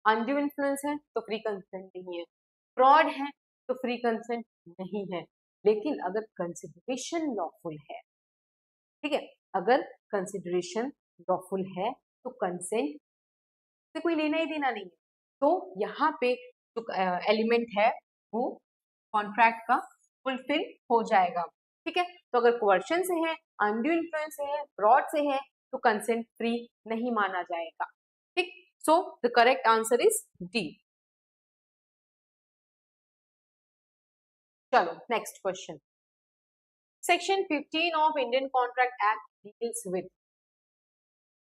undue influence है तो फ्री कंसेंट नहीं है, फ्रॉड है तो फ्री कंसेंट नहीं है। लेकिन अगर कंसिडरेशन लॉफुल है, ठीक है, अगर कंसिडरेशन लॉफुल है तो कंसेंट से कोई लेना ही देना नहीं है, तो यहाँ पे जो एलिमेंट है वो कॉन्ट्रैक्ट का फुलफिल हो जाएगा, ठीक है, तो अगर कोवर्शन से है, अनड्यू इन्फ्लुएंस से है, फ्रॉड से है, तो कंसेंट फ्री नहीं माना जाएगा, ठीक, so the correct answer is D. चलो next question, section 15 of Indian Contract Act deals with,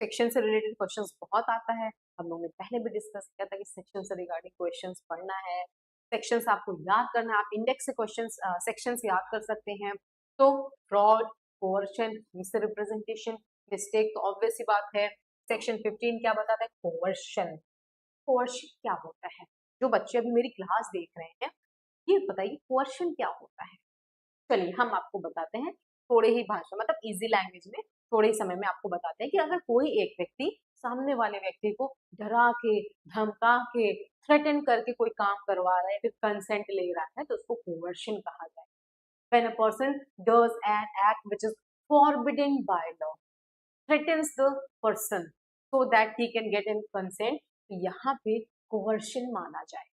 section से रिलेटेड क्वेश्चंस बहुत आता है, हम लोगों ने पहले भी डिस्कस किया था कि सेक्शन से रिगार्डिंग क्वेश्चंस पढ़ना है, सेक्शंस आपको याद करना है, आप इंडेक्स से क्वेश्चंस सेक्शंस याद कर सकते हैं। तो फ्रॉड, कोवर्शन, मिसरिप्रेजेंटेशन, मिस्टेक तो ऑब्वियस सी बात है। सेक्शन 15 क्या बताता है? कोवर्शन। कोवर्शन क्या होता है? जो बच्चे अभी मेरी क्लास देख रहे हैं ये बताइए कोवर्शन क्या होता है? चलिए हम आपको बताते हैं थोड़े ही भाषा, मतलब इजी लैंग्वेज में, थोड़े ही समय में आपको बताते हैं कि अगर कोई एक व्यक्ति सामने वाले व्यक्ति को डरा के, धमका के, थ्रेटन करके कोई काम करवा रहा है, फिर कंसेंट ले रहा है, तो उसको कोवर्शन कहा जाए। When a person does an act which is forbidden by law, threatens the person so that he can get in consent, तो यहाँ पे कोवर्शन माना जाए,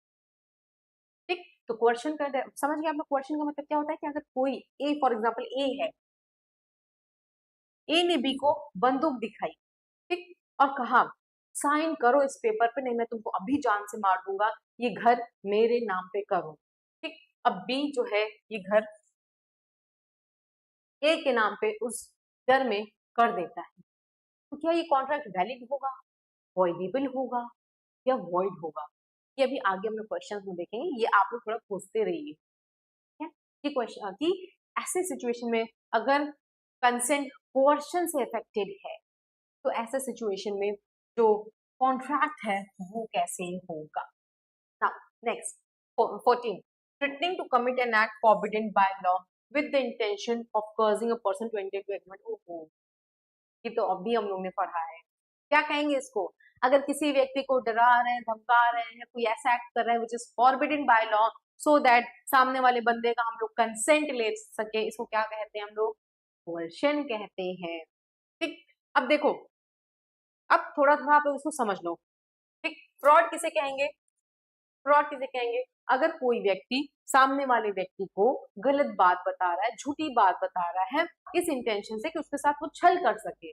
ठीक। तो क्वेश्चन कर समझ गए आप लोग, क्वेश्चन का मतलब क्या होता है कि अगर कोई ए, फॉर एग्जाम्पल ए है, ए ने बी को बंदूक दिखाई, ठीक, और कहा साइन करो इस पेपर पे, नहीं मैं तुमको अभी जान से मार दूंगा, ये घर मेरे नाम पे करो, ठीक। अब बी जो है ये घर ए के नाम पे उस घर में कर देता है, तो क्या ये कॉन्ट्रैक्ट वैलिड होगा, वॉइडेबल होगा या वॉइड होगा? ये अभी आगे हम लोग क्वेश्चंस में देखेंगे, ये आप लोग थोड़ा खोजते रहिए, ठीक है। कि क्वेश्चन कि ऐसे सिचुएशन में अगर कंसेंट कोर्शन से अफेक्टेड है, तो ऐसे सिचुएशन में जो कॉन्ट्रैक्ट है वो कैसे होगा। Now next 14, threatening to commit an act forbidden by law with the intention of causing a person to enter into agreement। ओहो, ये तो अभी हम लोग ने पढ़ा है। क्या कहेंगे इसको? अगर किसी व्यक्ति को डरा रहे हैं, धमका रहे हैं, कोई ऐसा एक्ट कर रहे हैं which is forbidden by law, so that सामने वाले बंदे का हम लोग कंसेंट ले सके, इसको क्या कहते हैं हम लोग? कोर्शन कहते हैं, ठीक। अब देखो, अब थोड़ा थोड़ा आप लोग इसको समझ लो, ठीक। फ्रॉड किसे कहेंगे? फ्रॉड किसे कहेंगे? अगर कोई व्यक्ति सामने वाले व्यक्ति को गलत बात बता रहा है, झूठी बात बता रहा है, इस इंटेंशन से कि उसके साथ वो छल कर सके,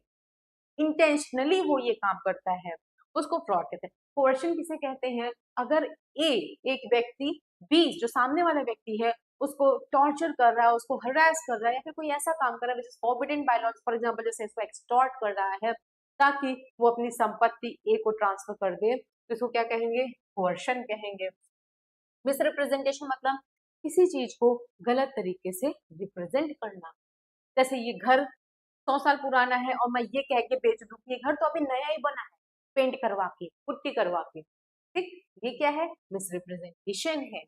इंटेंशनली वो ये काम करता है, उसको फ्रॉड कहते हैं। कोर्शन किसे कहते हैं? अगर ए, एक व्यक्ति, बी जो सामने वाला व्यक्ति है उसको टॉर्चर कर रहा है, उसको हरास कर रहा है, या फिर कोई ऐसा काम कर रहा है which is forbidden by law, for example जैसे इसको एक्सटॉर्ट कर रहा है ताकि वो अपनी संपत्ति ए को ट्रांसफर कर दे, तो इसको क्या कहेंगे? कोर्शन कहेंगे। मिसरिप्रेजेंटेशन मतलब किसी चीज को गलत तरीके से रिप्रेजेंट करना, जैसे ये घर 100 साल पुराना है और मैं ये कह के बेच दूं कि ये घर तो अभी नया ही बना है, पेंट करवा के, पुट्टी करवा के, ठीक। ये क्या है? मिसरिप्रेजेंटेशन है।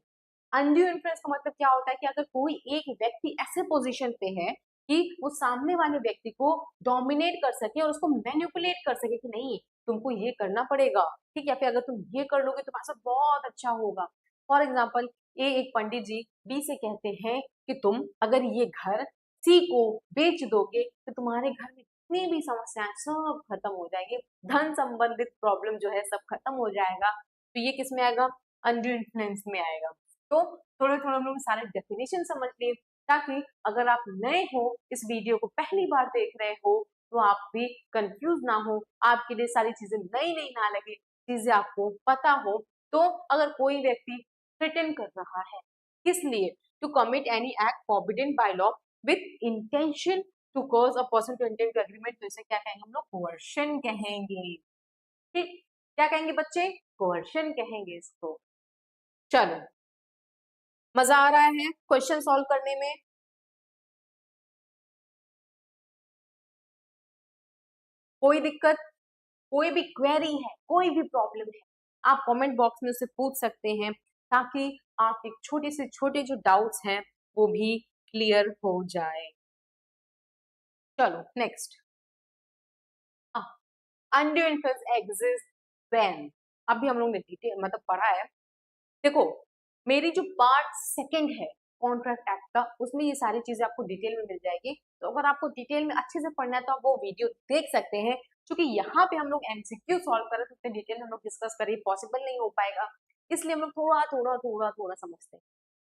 अनड्यू इन्फ्लुएंस का मतलब क्या होता है कि अगर कोई एक व्यक्ति ऐसे पोजीशन पे है कि वो सामने वाले व्यक्ति को डोमिनेट कर सके और उसको मैनिपुलेट कर सके कि नहीं तुमको ये करना पड़ेगा, ठीक, या फिर अगर तुम ये कर लोगे तो तुम्हारे साथ बहुत अच्छा होगा। फॉर एग्जाम्पल ए, एक पंडित जी बी से कहते हैं कि तुम अगर ये घर सी को बेच दोगे तो तुम्हारे घर में जितनी भी समस्याएं सब खत्म हो जाएगी, धन संबंधित प्रॉब्लम जो है सब खत्म हो जाएगा। तो ये किस में आएगा? अनड्यू इन्फ्लुएंस में आएगा। तो थोड़े थोड़े हम लोग सारे डेफिनेशन समझ लिए, ताकि अगर आप नए हो, इस वीडियो को पहली बार देख रहे हो, तो आप भी कंफ्यूज ना हो, आपके लिए सारी चीजें नई नई ना लगे, चीजें आपको पता हो। तो अगर कोई व्यक्ति थ्रेटन कर रहा है, किस लिए? To commit any act forbidden by law with intention to cause a person to enter into agreement, तो इसे क्या कहेंगे हम लोग? कोर्शन कहेंगे, ठीक। क्या कहेंगे बच्चे? कोर्शन कहेंगे इसको। चलो, मजा आ रहा है क्वेश्चन सॉल्व करने में? कोई दिक्कत, कोई भी क्वेरी है, कोई भी प्रॉब्लम है, आप कमेंट बॉक्स में उससे पूछ सकते हैं, ताकि आपके छोटे से छोटे जो डाउट्स हैं वो भी क्लियर हो जाए। चलो next, undue influence exist when, अभी हम लोग ने डिटेल मतलब पढ़ा है। देखो, मेरी जो पार्ट सेकंड है कॉन्ट्रैक्ट एक्ट का, उसमें ये सारी चीजें आपको डिटेल में मिल जाएगी। तो अगर आपको डिटेल में अच्छे से पढ़ना है तो आप वो वीडियो देख सकते हैं, क्योंकि यहाँ पे हम लोग एमसीक्यू सॉल्व कर रहे हैं, तो डिटेल में हम लोग डिस्कस करें पॉसिबल नहीं हो पाएगा, इसलिए हम लोग थोड़ा थोड़ा थोड़ा थोड़ा समझते हैं,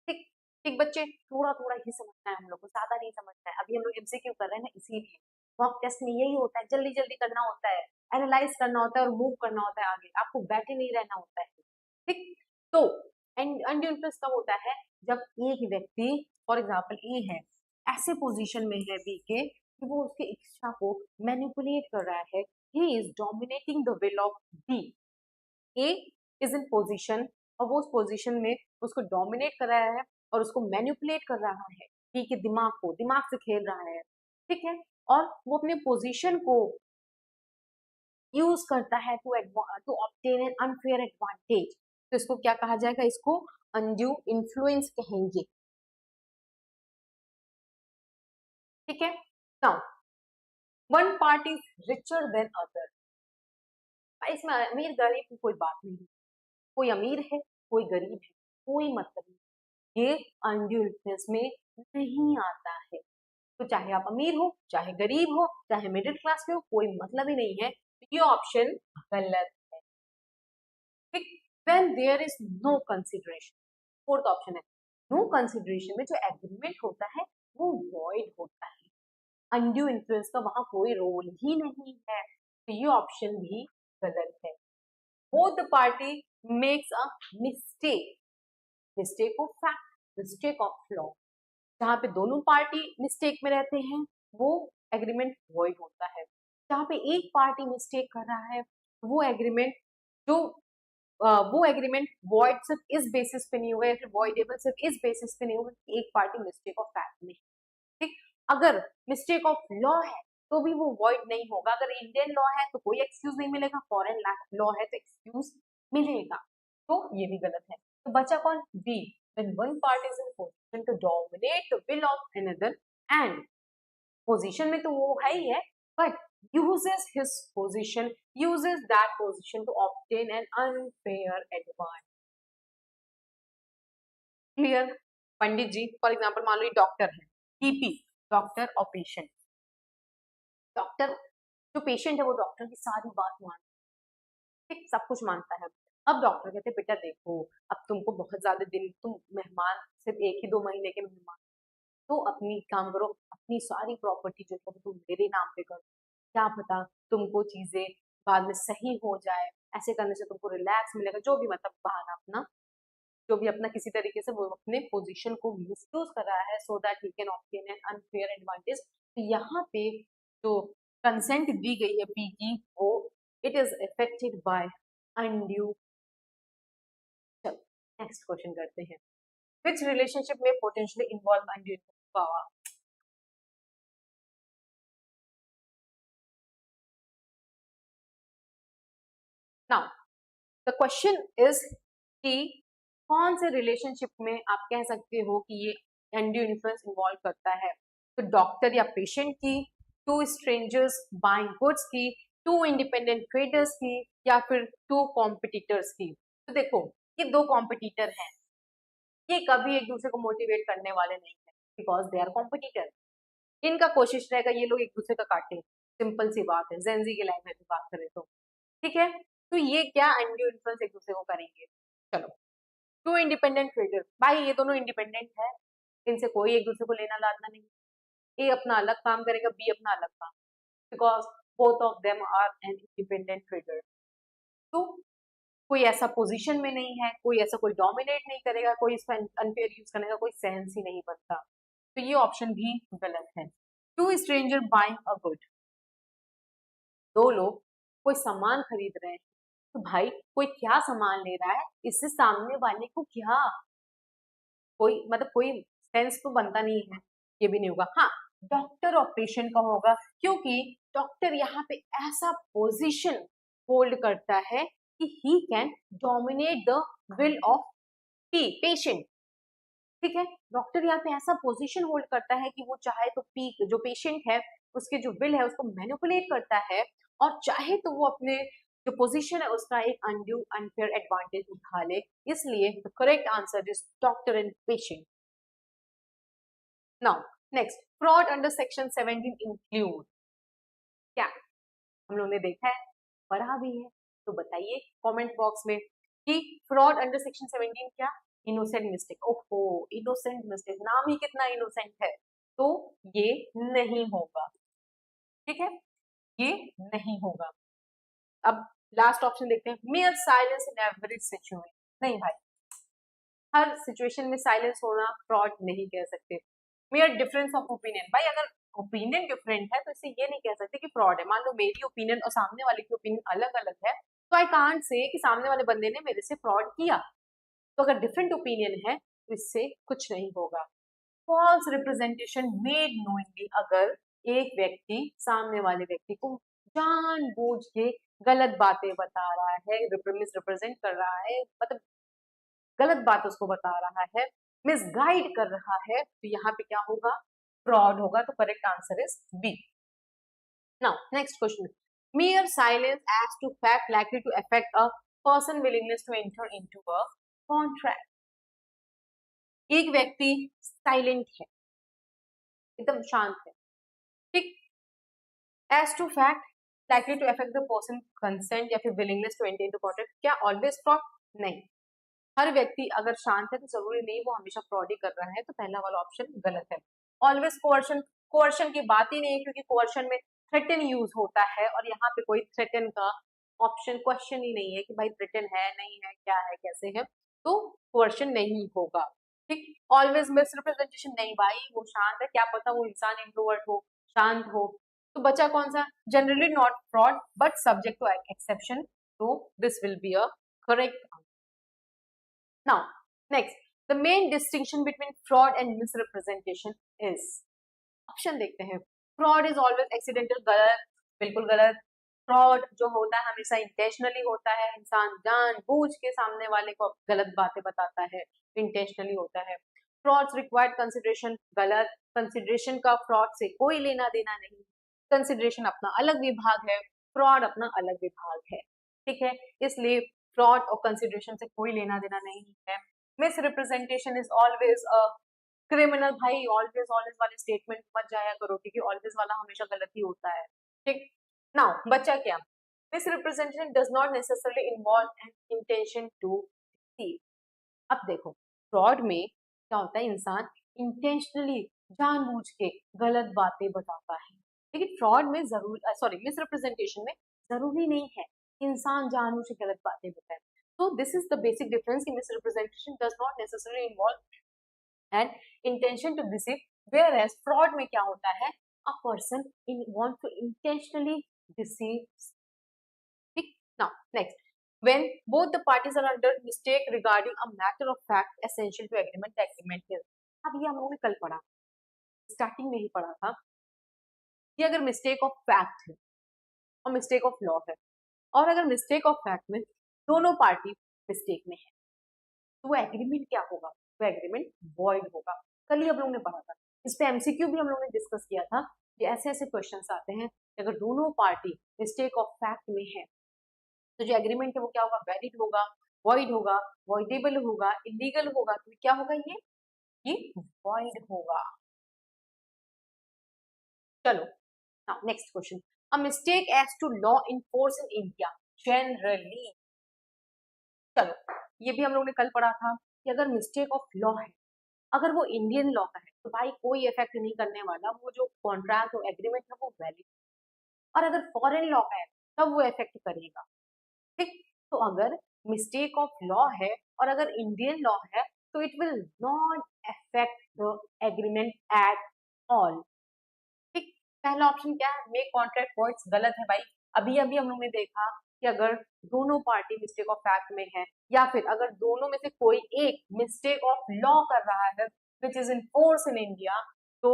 ठीक। ठीक बच्चे, थोड़ा थोड़ा ही समझना है हम लोग को, ज्यादा नहीं समझना है। अभी हम लोग एमसीक्यू कर रहे हैं ना, इसीलिए मॉक टेस्ट में यही होता है, जल्दी जल्दी करना होता है, एनालाइज करना होता है और मूव करना होता है आगे, आपको बैठे नहीं रहना होता है, ठीक। तो अनड्यू इन्फ्लुएंस कब होता है? जब एक व्यक्ति, फॉर एग्जाम्पल ए है, ऐसे पोजीशन में है बी के कि वो उसकी इच्छा को मैनिपुलेट कर रहा है, he is dominating the will of B. A is in position और वो उस पोजीशन में उसको डोमिनेट कर रहा है और उसको मैनिपुलेट कर रहा है, बी के दिमाग को, दिमाग से खेल रहा है, ठीक है। और वो अपने पोजीशन को यूज करता है to obtain an unfair advantage, तो इसको क्या कहा जाएगा? इसको अनड्यू इन्फ्लुएंस कहेंगे, ठीक है। Now one party is richer than other, इसमें अमीर गरीब की कोई बात नहीं, कोई अमीर है कोई गरीब है, कोई मतलब नहीं, ये अनड्यू इन्फ्लुएंस में नहीं आता है। तो चाहे आप अमीर हो, चाहे गरीब हो, चाहे मिडिल क्लास के हो, कोई मतलब ही नहीं है, ये ऑप्शन गलत है, ठीक। When there is no consideration, fourth option है, नो कंसिडरेशन में जो एग्रीमेंट होता है वो वॉइड होता है, अनड्यू इन्फ्लुएंस का वहां कोई रोल ही नहीं है। तो ये ऑप्शन भी गलत है। Both the party makes a mistake, mistake of fact, mistake of law, जहाँ पे दोनों पार्टी मिस्टेक में रहते हैं वो एग्रीमेंट वॉइड होता है। जहाँ पे एक पार्टी मिस्टेक कर रहा है वो एग्रीमेंट जो वो एग्रीमेंट वॉइड सिर्फ इस बेसिस पे नहीं होगा या फिर वॉइडेबल सिर्फ इस बेसिस पे नहीं होगा कि एक पार्टी मिस्टेक ऑफ फैक्ट में, ठीक। अगर मिस्टेक ऑफ लॉ है तो भी वो वॉइड नहीं होगा। अगर इंडियन लॉ है तो कोई एक्सक्यूज नहीं मिलेगा, फॉरेन लॉ है तो एक्सक्यूज मिलेगा। तो ये भी गलत है। तो बचा कौन? B, when one party is in position to dominate the will of another and position में तो वो है ही है, but uses his position, uses that position to obtain an unfair advantage. Clear? Pandit ji for example मान लो डॉक्टर है, पीपी, डॉक्टर और पेशेंट। डॉक्टर जो पेशेंट है वो डॉक्टर की सारी बात मानता है, ठीक, सब कुछ मानता है। अब डॉक्टर कहते हैं बेटा देखो अब तुमको बहुत ज्यादा दिन, तुम मेहमान सिर्फ 1 ही 2 महीने के मेहमान, तो अपनी काम करो, अपनी सारी प्रॉपर्टी जो है तुम मेरे नाम पे करो, क्या पता तुमको चीजें बाद में सही हो जाए, ऐसे करने से तुमको रिलैक्स मिलेगा, जो भी मतलब बहाना अपना, जो भी अपना किसी तरीके से वो अपने पोजीशन को मिसयूज कर रहा है so that he can obtain an unfair advantage. तो यहाँ पे जो कंसेंट दी गई है पी की वो it is affected by undue. चलो नेक्स्ट क्वेश्चन करते हैं। विच रिलेशनशिप में potentially involve undue power? Now the question is कि कौन से रिलेशनशिप में आप कह सकते हो कि ये अनड्यू इन्फ्लुएंस इन्वॉल्व करता है? तो डॉक्टर या पेशेंट की, टू स्ट्रेंजर्स बाइंग गुड्स की, टू इंडिपेंडेंट ट्रेडर्स की, या फिर टू कॉम्पिटिटर्स की। तो देखो ये दो कॉम्पिटिटर हैं, ये कभी एक दूसरे को मोटिवेट करने वाले नहीं है बिकॉज दे आर कॉम्पिटिटर। इनका कोशिश रहेगा ये लोग एक दूसरे का काटे, सिंपल सी बात है, जेंजी की लैंग्वेज में बात करें तो, ठीक है। तो ये क्या अनड्यू इन्फ्लुएंस एक दूसरे को करेंगे? चलो टू इंडिपेंडेंट ट्रेडर, भाई ये दोनों इंडिपेंडेंट है, इनसे कोई एक दूसरे को लेना लाना नहीं, ए अपना अलग काम करेगा, बी अपना अलग काम, because both of them are an independent trader. तो कोई ऐसा पोजीशन में नहीं है, कोई ऐसा कोई डोमिनेट नहीं करेगा, कोई इसका अनफेयर यूज करने का कोई सेंस ही नहीं बनता। तो ये ऑप्शन भी गलत है। Two stranger buying a good, दो लोग कोई सामान खरीद रहे हैं, तो भाई कोई क्या सामान ले रहा है, इससे सामने वाले को क्या कोई मतलब कोई सेंस तो बनता नहीं है, ये भी नहीं होगा। हाँ डॉक्टर और पेशेंट का होगा, क्योंकि डॉक्टर यहाँ पे ऐसा पोजीशन होल्ड करता है कि he can dominate the will of patient, ठीक है। डॉक्टर यहाँ पे ऐसा पोजीशन होल्ड करता है कि वो चाहे तो पी जो पेशेंट है उसके जो विल है उसको मैनिपुलेट करता है, और चाहे तो वो अपने जो पोजीशन है उसका एक अनड्यू अनफेयर एडवांटेज उठा ले। इसलिए the correct answer is doctor and patient. Now next, fraud under section 17 include क्या? हम लोगों ने देखा है, पढ़ा भी है, तो बताइए कमेंट बॉक्स में कि फ्रॉड अंडर सेक्शन 17 क्या? Innocent mistake. ओहो इनोसेंट मिस्टेक, नाम ही कितना इनोसेंट है, तो ये नहीं होगा, ठीक है, ये नहीं होगा। अब लास्ट ऑप्शन देखते हैं, mayor silence in every situation. नहीं भाई, हर सिचुएशन में साइलेंस होना फ्रॉड नहीं कह सकते। मेयर डिफरेंस ऑफ ओपिनियन, भाई अगर ओपिनियन डिफरेंट है तो इससे ये नहीं कह सकते कि फ्रॉड है। मान लो मेरी ओपिनियन और सामने वाले की ओपिनियन अलग अलग है, तो आई कांट से कि सामने वाले बंदे ने मेरे से फ्रॉड किया। तो अगर डिफरेंट ओपिनियन है तो इससे कुछ नहीं होगा। फॉल्स रिप्रेजेंटेशन मेड नोइंगली, अगर एक व्यक्ति सामने वाले व्यक्ति को जानबूझ के गलत बातें बता रहा है, मिस रिप्रेजेंट कर रहा है, मतलब गलत बात उसको बता रहा है, मिसगाइड कर रहा है, तो यहाँ पे क्या होगा? फ्रॉड होगा। तो correct answer is B. Now next question, mere silence as to fact likely to affect a person willingness to enter into a contract। एक व्यक्ति साइलेंट है, एकदम शांत है, ठीक, as to fact likely to affect the person consent या फिर willingness to enter into contract, क्या ऑलवेज फ्रॉड? नहीं। हर व्यक्ति अगर शांत है तो जरूरी नहीं वो हमेशा फ्रॉड ही कर रहा है, तो पहला वाला ऑप्शन गलत है। ऑलवेज कोअर्शन, कोअर्शन की बात ही नहीं है, क्योंकि कोअर्शन में थ्रेटन यूज होता है और यहाँ पे कोई थ्रेटन का ऑप्शन क्वेश्चन ही नहीं है कि भाई थ्रेटन है नहीं है क्या है कैसे है, तो कोअर्शन नहीं होगा। ठीक, ऑलवेज मिसरिप्रेजेंटेशन नहीं भाई, वो शांत है, क्या पता वो इंसान इंट्रोवर्ट हो, शांत हो। तो बचा कौन सा, generally not fraud but subject to exception, तो this will be a correct. Now, next, the main distinction between fraud and misrepresentation is, option देखते हैं। फ्रॉड इज ऑलवेज एक्सीडेंटल, गलत, बिल्कुल गलत। फ्रॉड जो होता है हमेशा इंटेंशनली होता है, इंसान जानबूझ के सामने वाले को गलत बातें बताता है, इंटेंशनली होता है। फ्रॉड्स रिक्वायर्ड कंसिडरेशन, गलत, कंसिडरेशन का फ्रॉड से कोई लेना देना नहीं, कंसिडरेशन अपना अलग विभाग है, फ्रॉड अपना अलग विभाग है। ठीक है, इसलिए फ्रॉड और कंसिडरेशन से कोई लेना देना नहीं है। Miss representation is always a criminal, भाई ऑलवेज ऑलवेज वाले स्टेटमेंट मत जाया करो, क्योंकि ऑलवेज वाला हमेशा गलत ही होता है। ठीक, नाउ बचा क्या, misrepresentation does not necessarily involve an intention to deceive. अब देखो, फ्रॉड में क्या होता है, इंसान इंटेंशनली जानबूझ के गलत बातें बताता है, लेकिन फ्रॉड में जरूर सॉरी मिस रिप्रेजेंटेशन में जरूरी नहीं है इंसान जानबूझ के गलत बातें बताए। So this is the basic difference कि misrepresentation does not necessarily involve an intention to deceive, whereas fraud में क्या होता है, a person want to intentionally deceive। ठीक, now next, when both the parties are under mistake regarding a matter of fact essential to agreement, the agreement is, अब ये हम लोगों ने कल पढ़ा, स्टार्टिंग में ही पढ़ा था कि अगर मिस्टेक ऑफ फैक्ट है और मिस्टेक ऑफ लॉ है, और अगर मिस्टेक ऑफ फैक्ट में दोनों पार्टी मिस्टेक में है, तो वो एग्रीमेंट क्या होगा, वो एग्रीमेंट वॉइड होगा। कल ही हम लोगों ने पढ़ा था, इस पे एमसीक्यू भी हम लोगों ने डिस्कस किया था कि ऐसे ऐसे क्वेश्चंस आते हैं कि अगर दोनों पार्टी मिस्टेक ऑफ फैक्ट में है तो जो एग्रीमेंट है वो क्या होगा, वैलिड होगा, वॉइड होगा, वॉइडेबल होगा, इलीगल होगा, तो क्या होगा, ये वॉइड होगा। चलो, now next question, a mistake as to law in force in India generally. चलो, ये भी हम लोग ने कल पढ़ा था कि अगर मिस्टेक ऑफ लॉ है, अगर वो इंडियन लॉ का है, तो भाई कोई इफेक्ट नहीं करने वाला, वो जो कॉन्ट्रैक्ट और एग्रीमेंट है वो वैलिड। और अगर फॉरेन लॉ का है तब वो इफेक्ट करेगा। ठीक, तो अगर मिस्टेक ऑफ लॉ है और अगर इंडियन लॉ है तो it will not affect the agreement at all. ठीक, पहला ऑप्शन क्या है, मेक कॉन्ट्रैक्ट वॉइड्स, गलत है भाई। अभी अभी हम लोग ने देखा कि अगर दोनों पार्टी मिस्टेक ऑफ फैक्ट में है, या फिर अगर दोनों में से कोई एक मिस्टेक ऑफ लॉ कर रहा है which is in force in India, तो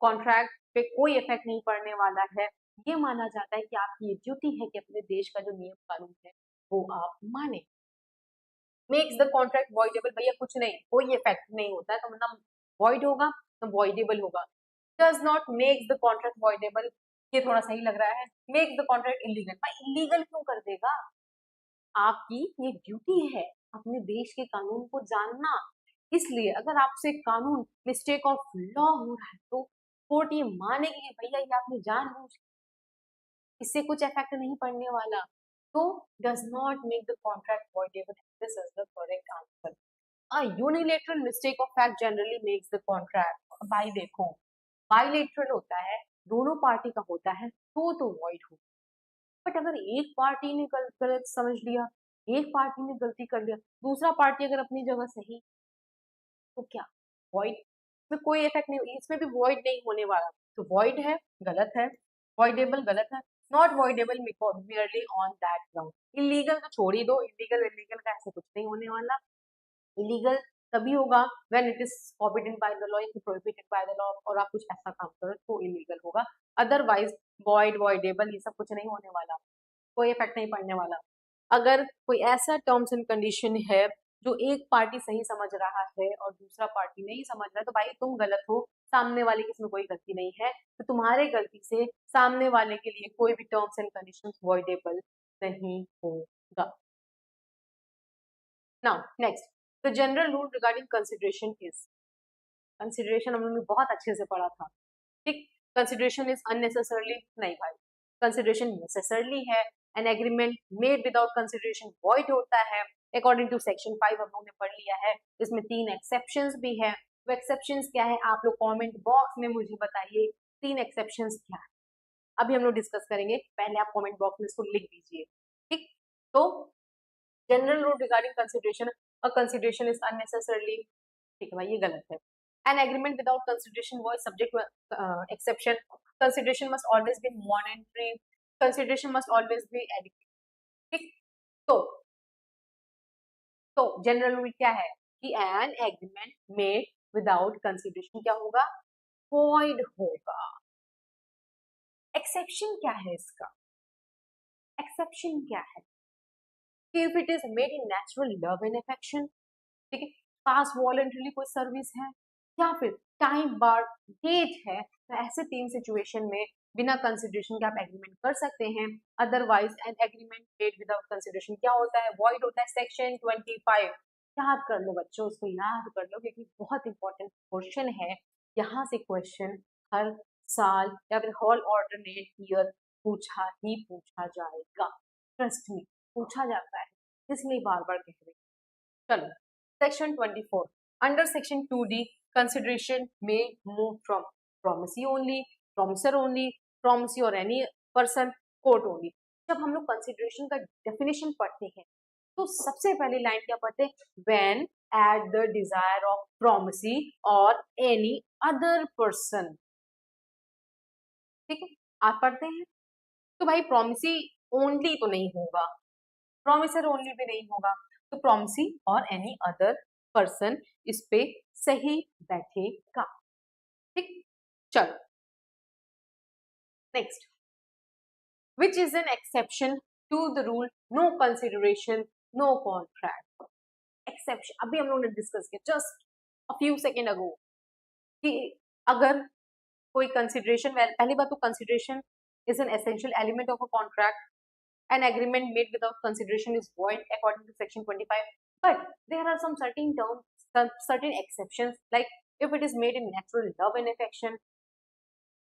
कॉन्ट्रैक्ट पे कोई इफेक्ट नहीं पड़ने वाला है। ये माना जाता है कि आपकी ये ड्यूटी है कि अपने देश का जो नियम कानून है वो आप माने। मेक्स द कॉन्ट्रैक्ट वॉइडेबल, भैया कुछ नहीं, कोई इफेक्ट नहीं होता है, तो मतलब वॉइड होगा तो वॉइडेबल होगा। Does not makes the contract voidable, ये थोड़ा सही लग रहा है। मेक्स द कॉन्ट्रैक्ट इलीगल, भाई इलीगल क्यों कर देगा, आपकी ये ड्यूटी है अपने देश के कानून को जानना। इसलिए अगर आपसे कानून मिस्टेक ऑफ लॉ हो रहा है तो कोर्ट ये मानेगी कि भैया ये आपने जानबूझ, इससे कुछ इफेक्ट नहीं पड़ने वाला, तो does not make the contract voidable, this is the correct answer. A unilateral mistake of fact generally makes the contract, भाई देखो बाइलेटरल होता है, दोनों पार्टी का होता है तो वॉइड हो। बट अगर एक पार्टी ने गलत समझ लिया, एक पार्टी ने गलती कर लिया, दूसरा पार्टी अगर अपनी जगह सही, तो क्या वॉइड में कोई इफेक्ट नहीं, इसमें भी वॉइड नहीं होने वाला, तो वॉइड है, गलत है, वॉइडेबल गलत है, not voidable merely on that ground. Illegal तो छोड़ ही दो, इलीगल इलीगल का ऐसे कुछ नहीं होने वाला। इलीगल तभी होगा when it is forbidden by the law या प्रोहिबिटेड बाय द लॉ, और आप कुछ ऐसा काम करो तो इलीगल होगा। अदरवाइज वॉइड वॉइडेबल ये सब कुछ नहीं होने वाला, कोई इफेक्ट नहीं पड़ने वाला। अगर कोई ऐसा टर्म्स एंड कंडीशन है जो एक पार्टी सही समझ रहा है और दूसरा पार्टी नहीं समझ रहा है, तो भाई तुम गलत हो, सामने वाले की इसमें कोई गलती नहीं है, तो तुम्हारे गलती से सामने वाले के लिए कोई भी टर्म्स एंड कंडीशंस वॉइडेबल नहीं होगा। Now next, the general rule regarding consideration is, consideration हम लोगों ने बहुत अच्छे से पढ़ा था। ठीक, कंसिडरेशन इज अननेसेसरली नहीं भाई, कंसिडरेशन नेसेसरली है। An agreement made without consideration void होता है, अकॉर्डिंग टू सेक्शन 5 हम लोगों ने पढ़ लिया है। इसमें 3 एक्सेप्शंस भी है। वो एक्सेप्शंस क्या है आप लोग कमेंट बॉक्स में मुझे बताइए, 3 एक्सेप्शंस क्या है, अभी हम लोग डिस्कस करेंगे। पहले आप कमेंट बॉक्स में इसको लिख दीजिए, ठीक। तो general rule regarding consideration, a consideration is unnecessarily, ठीक है भाई ये गलत है। An agreement without consideration was subject to exception, consideration must always be monetary, consideration must always be adequate, ठीक। तो जनरल रूल क्या है कि an agreement made without consideration क्या होगा, वॉइड होगा। एक्सेप्शन क्या है इसका, एक्सेप्शन क्या है, if it is made in natural love and affection, ठीक है, पास वॉलंटरली कोई सर्विस है या फिर टाइम बार डेट है, तो ऐसे 3 सिचुएशन में बिना कंसिडरेशन के आप एग्रीमेंट कर सकते हैं। Otherwise N agreement made without consideration क्या होता है, वॉइड होता है। सेक्शन 25 याद कर लो बच्चों, उसको याद कर लो क्योंकि बहुत इंपॉर्टेंट क्वेश्चन है। यहाँ से क्वेश्चन हर साल या फिर हर ऑल्टरनेट ईयर पूछा ही पूछा जाएगा, ट्रस्ट मी पूछा जाता है, इसलिए बार बार कह रही हूँ। चलो section 24 under section 2D consideration में move from promisee only, promiser only, promisee और एनी पर्सन, कोर्ट ओनली। जब हम लोग कंसिडरेशन का डेफिनेशन पढ़ते हैं तो सबसे पहली लाइन क्या पढ़ते हैं, when at the desire of promisee और एनी अदर पर्सन, ठीक है आप पढ़ते हैं। तो भाई promisee ओनली तो नहीं होगा, प्रोमिसर ओनली भी नहीं होगा, तो प्रोमिसी और एनी अदर पर्सन इस पे सही बैठेगा, ठीक। चलो next, which is an exception to the rule no consideration no contract. Exception अभी हम लोगों ने डिस्कस किया just a few second ago कि अगर कोई कंसिडरेशन, पहली बात तो consideration is an essential element of a contract, an agreement made without consideration is void according to section 25, but there are some certain terms, some certain exceptions, like if it is made in natural love and affection,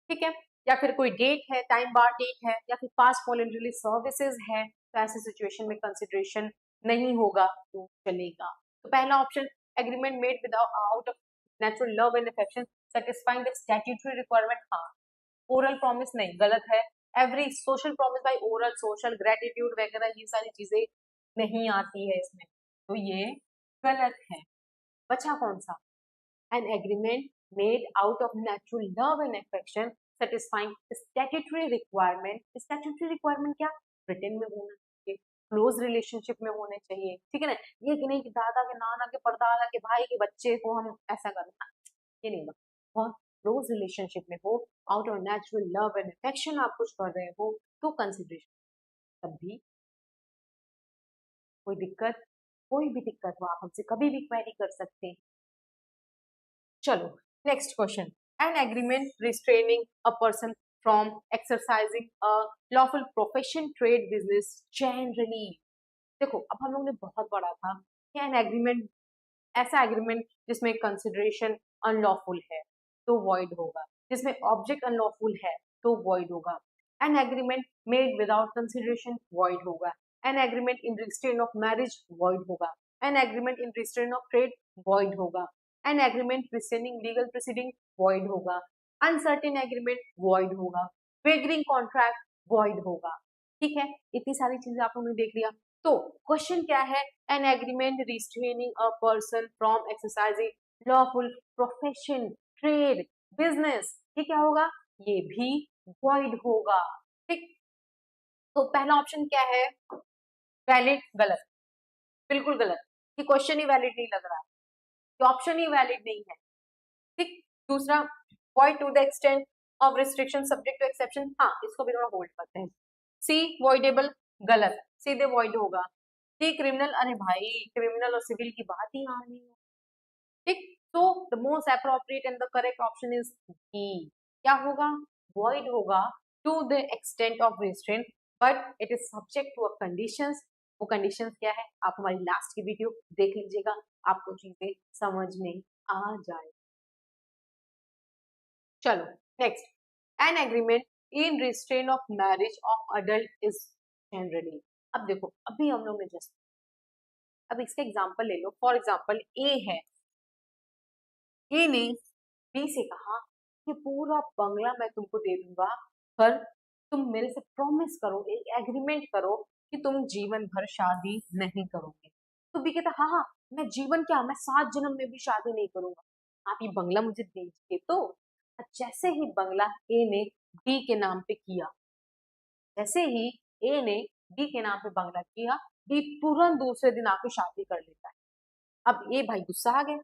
ठीक है, या फिर कोई डेट है, टाइम बार डेट है, या फिर पास्ट वॉलंटरी सर्विसेज है, तो ऐसे सिचुएशन में कंसिडरेशन नहीं होगा तो चलेगा। तो पहला option agreement made without out of natural love and affection satisfying the statutory requirement, हाँ ओरल प्रॉमिस नहीं, गलत है। Every social promise by oral, social gratitude वगैरह ये सारी चीजें नहीं आती है इसमें, तो ये गलत है। बचा कौन सा, N agreement made out of natural love and affection satisfying statutory requirement. Statutory requirement क्या, रिटन में होना चाहिए, क्लोज रिलेशनशिप में होने चाहिए, ठीक है ना, ये कि नहीं कि दादा के नाना के परदादा के भाई के बच्चे को हम ऐसा करना, ये नहीं, बहुत क्लोज रिलेशनशिप में हो, out of natural love and affection आप कुछ कर रहे हो तो कंसिडरेशन। तब भी कोई दिक्कत, कोई भी दिक्कत हो आप हमसे कभी भी क्वेरी कर सकते हैं। चलो next question, N agreement restraining a person from exercising a lawful profession trade business generally. देखो अब हम लोग ने बहुत पढ़ा था कि एन एग्रीमेंट ऐसा एग्रीमेंट जिसमें कंसिडरेशन अनलॉफुल है तो वॉइड होगा, जिसमें ऑब्जेक्ट अनलॉफुल है तो वॉइड होगा। An agreement made without consideration void होगा। An agreement in restraint of marriage void होगा। An agreement in restraint of trade void होगा। An agreement restraining legal proceeding void होगा। अनसर्टेन एग्रीमेंट वॉइड होगा। वेगरिंग कॉन्ट्रैक्ट वॉइड होगा, ठीक है, इतनी सारी चीजें आप लोगों ने देख लिया। तो क्वेश्चन क्या है, an agreement restraining a person from exercising lawful profession trade business, ये क्या होगा, ये भी वॉइड होगा, ठीक। तो पहला ऑप्शन क्या है, वैलिड, गलत, बिल्कुल गलत, ये क्वेश्चन ही वैलिड नहीं लग रहा है, ये ऑप्शन ही वैलिड नहीं है, ठीक। दूसरा, void to the extent of restriction subject to exception, हाँ इसको भी थोड़ा होल्ड करते हैं। सी वॉइडेबल, गलत, सीधे वॉइड होगा। डी क्रिमिनल, अरे भाई क्रिमिनल और सिविल की बात ही आ रही है, ठीक। तो the most appropriate and the correct option is D, क्या होगा, वॉइड होगा to the extent of restraint, but it is subject to a conditions. वो कंडीशंस क्या है आप हमारी लास्ट की वीडियो देख लीजिएगा, आपको चीजें समझ में आ जाए। चलो next, N agreement in restraint of marriage of adult is generally. अब देखो अभी हम लोग ने जस्ट अब इसका एग्जाम्पल ले लो, फॉर एग्जाम्पल ए है, ए ने बी से कहा कि पूरा बंगला मैं तुमको दे दूंगा, पर तुम मेरे से प्रॉमिस करो, एक एग्रीमेंट करो कि तुम जीवन भर शादी नहीं करोगे। तो बी कहता हाँ हाँ, मैं जीवन क्या, मैं 7 जन्म में भी शादी नहीं करूंगा, आप ये बंगला मुझे दीजिए। तो जैसे ही बंगला ए ने बी के नाम पे किया, जैसे ही ए ने बी के नाम पे बंगला किया, बी तुरंत दूसरे दिन आके शादी कर लेता है। अब ए भाई गुस्सा आ गया,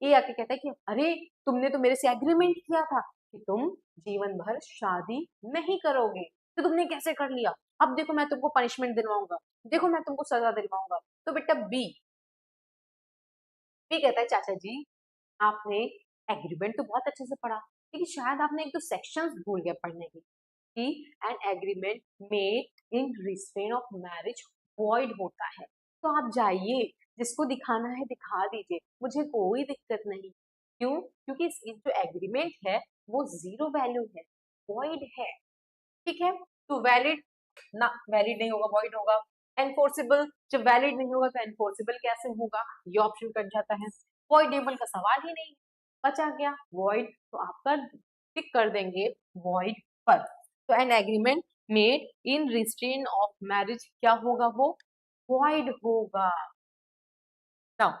ये आके कहता है कि अरे तुमने तो मेरे से एग्रीमेंट किया था कि तुम जीवन भर शादी नहीं करोगे, तो तुमने कैसे कर लिया, अब देखो मैं तुमको पनिशमेंट दिलवाऊंगा, देखो मैं तुमको सजा दिलवाऊंगा। तो बेटा बी बी कहता है चाचा जी, आपने एग्रीमेंट तो बहुत अच्छे से पढ़ा, लेकिन शायद आपने एक दो सेक्शंस भूल गए पढ़ने की, कि an agreement made in restraint of marriage void होता है। तो आप जाइए, जिसको दिखाना है दिखा दीजिए, मुझे कोई दिक्कत नहीं। क्यों? क्योंकि इस जो एग्रीमेंट है वो जीरो वैल्यू है, वॉइड है। ठीक है, तो वैलिड ना, वैलिड नहीं होगा, वॉइड होगा। एनफोर्सेबल, जब वैलिड नहीं होगा तो एनफोर्सेबल कैसे होगा, ये ऑप्शन कट जाता है। वॉइडेबल का सवाल ही नहीं, बचा गया वॉइड, तो आपका टिक कर देंगे वॉइड पर। तो an agreement made in restraint of marriage क्या होगा, वो वॉइड होगा। Now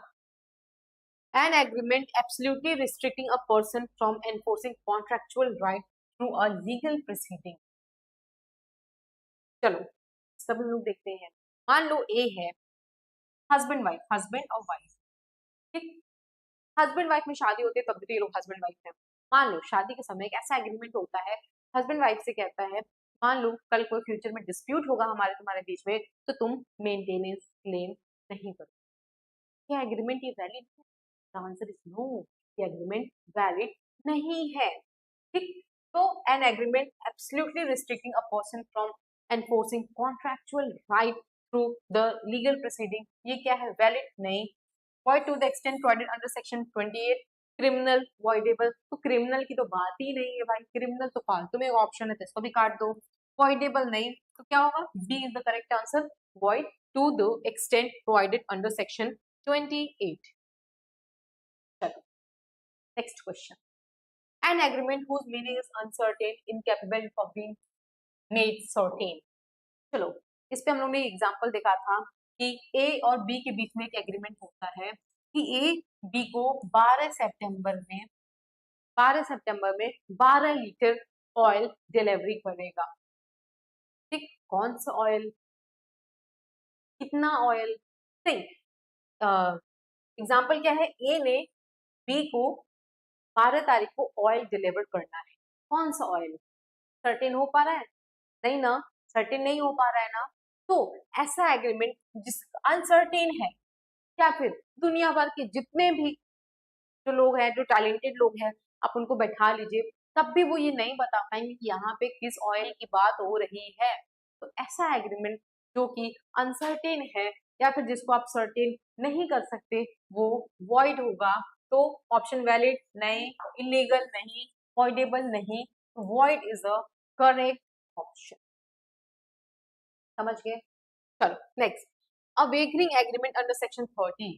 an agreement absolutely restricting a person from enforcing contractual right through a legal proceeding। चलो सब लोग देखते हैं। मान लो ए है हस्बैंड वाइफ, हस्बैंड और वाइफ, ठीक, हस्बैंड वाइफ में शादी होती है तब भी तो ये लोग हस्बैंड वाइफ है। मान लो शादी के समय एक ऐसा एग्रीमेंट होता है, हस्बैंड वाइफ से कहता है मान लो कल कोई फ्यूचर में डिस्प्यूट होगा हमारे तुम्हारे बीच में, तो तुम मेंटेनेंस क्लेम नहीं करो। क्या एग्रीमेंट ये वैलिड है? द आंसर इज नो, ये एग्रीमेंट वैलिड नहीं है। ठीक, तो an agreement absolutely restricting a person from enforcing contractual right through the legal proceeding, ये क्या है, वैलिड नहीं। void to the extent provided under section 28, criminal voidable, तो क्रिमिनल की तो बात ही नहीं है भाई, क्रिमिनल तो फालतू में ऑप्शन है तो इसको भी काट दो। voidable नहीं, तो क्या होगा, B is the correct answer, void to the extent provided under section 28। चलो next question, an agreement whose meaning is uncertain, incapable of being made certain। चलो इस पे हम लोग ने एग्जांपल देखा था कि ए और बी के बीच में एक एग्रीमेंट होता है कि ए बी को 12 सितंबर में 12 लीटर ऑयल डिलीवरी करेगा। ठीक, कौन सा ऑयल, कितना ऑयल, नहीं, एग्जाम्पल क्या है, ए ने बी को 12 तारीख को ऑयल डिलीवर करना है, कौन सा ऑयल, सर्टेन हो पा रहा है, नहीं ना, सर्टेन नहीं हो पा रहा है ना। तो ऐसा एग्रीमेंट जिस अनसर्टेन है, या फिर दुनिया भर के जितने भी जो लोग हैं, जो टैलेंटेड लोग हैं, आप उनको बैठा लीजिए, तब भी वो ये नहीं बता पाएंगे कि यहाँ पे किस ऑयल की बात हो रही है। तो ऐसा एग्रीमेंट जो कि अनसर्टेन है या फिर जिसको आप सर्टेन नहीं कर सकते, वो वॉइड होगा। तो ऑप्शन वैलिड नहीं, इलीगल नहीं, वॉइडेबल नहीं, void is a correct option. समझ गए? चलो next, a wagering agreement under section 30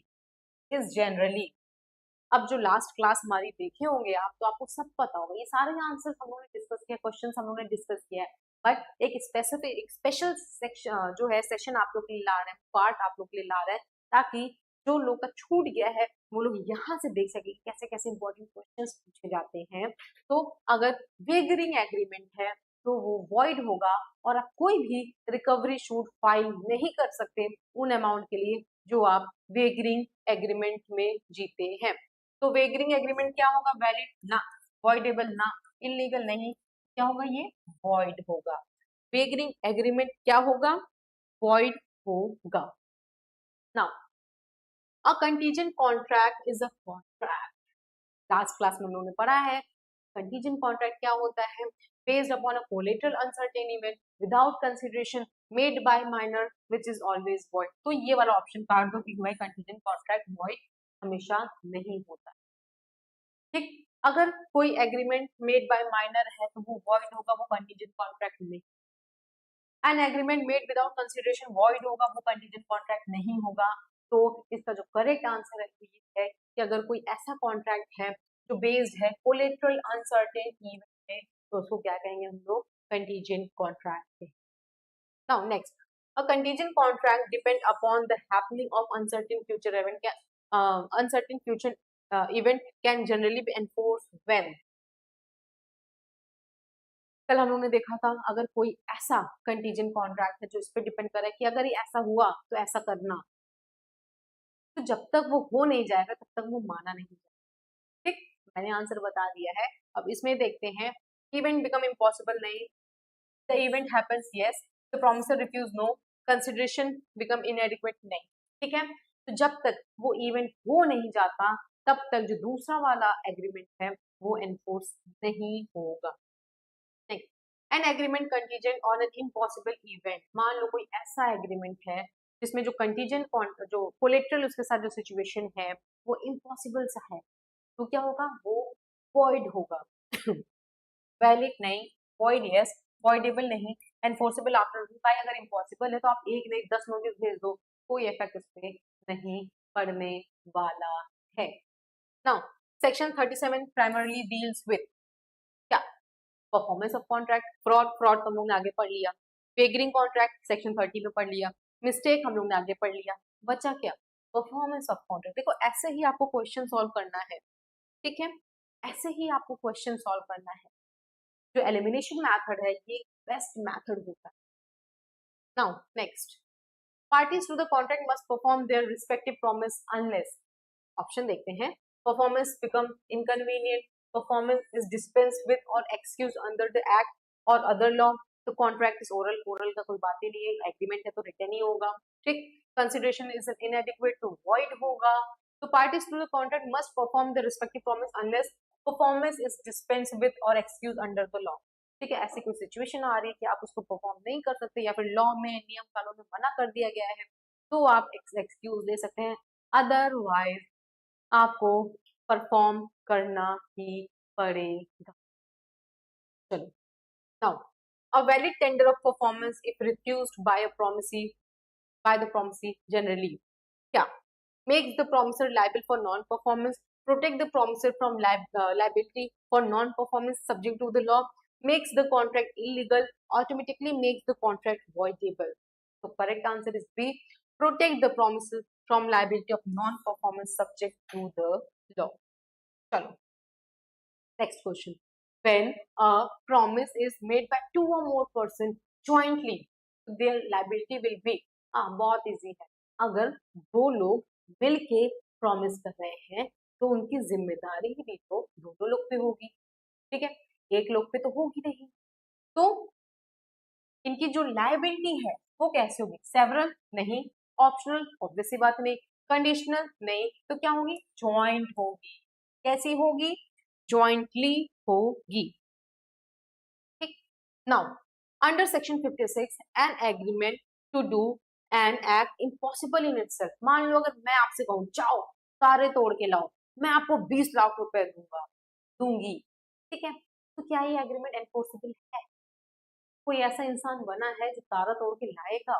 is generally, अब जो लास्ट क्लास हमारी देखे होंगे आप, तो आपको सब पता होगा, ये सारे आंसर हम लोगों ने डिस्कस किया, क्वेश्चन हम लोगों ने डिस्कस किया है, बट एक स्पेसिफिक एक स्पेशल सेक्शन जो है सेशन आप लोग के लिए ला रहे हैं, पार्ट आप लोग के लिए ला रहे हैं, ताकि जो लोग का छूट गया है वो लोग यहाँ से देख सके कैसे कैसे इंपॉर्टेंट क्वेश्चंस पूछे जाते हैं। तो अगर वेगरिंग एग्रीमेंट है तो वो वॉइड होगा और आप कोई भी रिकवरी शूट फाइल नहीं कर सकते उन अमाउंट के लिए जो आप वेगरिंग एग्रीमेंट में जीते हैं। तो वेगरिंग एग्रीमेंट क्या होगा, वैलिड ना, वॉइडेबल ना, इलीगल नहीं, क्या होगा, ये वॉइड होगा। वेगरिंग एग्रीमेंट क्या होगा, वॉइड होगा। Now a contingent contract is a contract, last class में हम लोगों ने पढ़ा है कंटीजेंट कॉन्ट्रैक्ट क्या होता है, based upon a collateral uncertain event without consideration made by minor which is always void. तो ये वाला ऑप्शन काट दो कि भाई कंटीजेंट कॉन्ट्रैक्ट वॉइड हमेशा नहीं होता। ठीक, अगर कोई एग्रीमेंट मेड बाय माइनर है तो वो वॉइड होगा, वो कंटीजेंट कॉन्ट्रैक्ट नहीं। N agreement made without consideration void होगा, वो कंटीजेंट कॉन्ट्रैक्ट नहीं होगा। तो इसका जो करेक्ट आंसर है वो ये है कि अगर कोई ऐसा कॉन्ट्रैक्ट है जो बेस्ड है कोलेटरल अनसर्टेन इवेंट है तो उसको क्या कहेंगे हम लोग, contingent contract. Now next, a contingent contract depend upon the happening of uncertain future event, uncertain future event can generally be enforced when। कल हम लोगों ने देखा था अगर कोई ऐसा कंटीजेंट कॉन्ट्रैक्ट है जो इस पे डिपेंड करे कि अगर ये ऐसा हुआ तो ऐसा करना, तो जब तक वो हो नहीं जाएगा तब तक वो माना नहीं जाएगा। ठीक, मैंने आंसर बता दिया है। अब इसमें देखते हैं, इवेंट बिकम इम्पॉसिबल नहीं, the event happens yes, the promisor refuse no, consideration become inadequate नहीं। ठीक है, तो जब तक वो इवेंट हो नहीं जाता तब तक जो दूसरा वाला एग्रीमेंट है वो एनफोर्स नहीं होगा। An agreement contingent on an impossible event, मान लो कोई ऐसा एग्रीमेंट है जिसमें जो कंटीजेंट जो कोलेटरल उसके साथ जो सिचुएशन है वो इम्पॉसिबल सा है, तो क्या होगा, वो वॉइड होगा। वैलिड नहीं, वॉइड यस, वॉइडेबल नहीं, एनफोर्सेबल आफ्टर भाई अगर इम्पॉसिबल है तो आप एक नहीं 10 नोटिस भेज दो, कोई इफेक्ट उस पर नहीं पड़ने वाला है। Now section 37 primarily deals with क्या, performance of contract, fraud, fraud हम लोग ने आगे पढ़ लिया, वेगरिंग कॉन्ट्रैक्ट सेक्शन 30 में पढ़ लिया, मिस्टेक हम लोग ने आगे पढ़ लिया, बचा क्या, परफॉर्मेंस ऑफ कॉन्ट्रैक्ट। देखो ऐसे ही आपको क्वेश्चन सॉल्व करना है, ठीक है, ऐसे ही आपको क्वेश्चन सॉल्व करना है। जो एलिमिनेशन मेथड है ये बेस्ट मेथड होता है। Now next, parties to the contract must perform their respective promise unless, option देखते हैं, performance become inconvenient, performance is dispensed with और एक्सक्यूज अंडर द एक्ट और अदर लॉ, तो कॉन्ट्रैक्ट इज ओरल, ओरल का कोई बात ही नहीं है, एग्रीमेंट है तो रिटर्न ही होगा। ठीक, कंसिडरेशन इज इनएडिक्वेट तो वॉइड होगा। तो parties to the contract must perform the respective promise unless performance is dispensed with और एक्सक्यूज अंडर द लॉ। ठीक है, ऐसी कोई सिचुएशन आ रही है कि आप उसको परफॉर्म नहीं कर सकते या फिर लॉ में, नियम कानून में मना कर दिया गया है, तो आप एक्सक्यूज दे सकते हैं, अदरवाइज आपको परफॉर्म करना ही पड़ेगा। चलो, now a valid tender of performance if refused by a promisee, by the promisee generally क्या, makes the promiser liable for non-performance, protect the promiser from liability for non-performance subject to the law, makes the contract illegal, automatically makes the contract voidable। So correct answer is B, protect the promiser from liability of non-performance subject to the law। चलो next question, when a promise is made by 2 or more person jointly their liability will be, बहुत इजी है, अगर दो लोग मिलके प्रॉमिस कर रहे हैं तो उनकी जिम्मेदारी भी तो दोनों लोग पे होगी। ठीक है, एक लोग पे तो होगी नहीं, तो इनकी जो लायबिलिटी है वो कैसे होगी, सेवरल नहीं, ऑप्शनल ऑब्वियस सी बात नहीं, कंडीशनल नहीं, तो क्या होगी, जॉइंट होगी। कैसी होगी, जॉइंटली होगी। ठीक, now under section 56 an agreement to do an act impossible in itself, मान लो अगर मैं आपसे कहूँ जाओ तारे तोड़ के लाओ, मैं आपको 20 लाख रुपए दूंगी, ठीक है, तो क्या ये एग्रीमेंट एनफोर्सेबल है, कोई ऐसा इंसान बना है जो तारा तोड़ के लाएगा,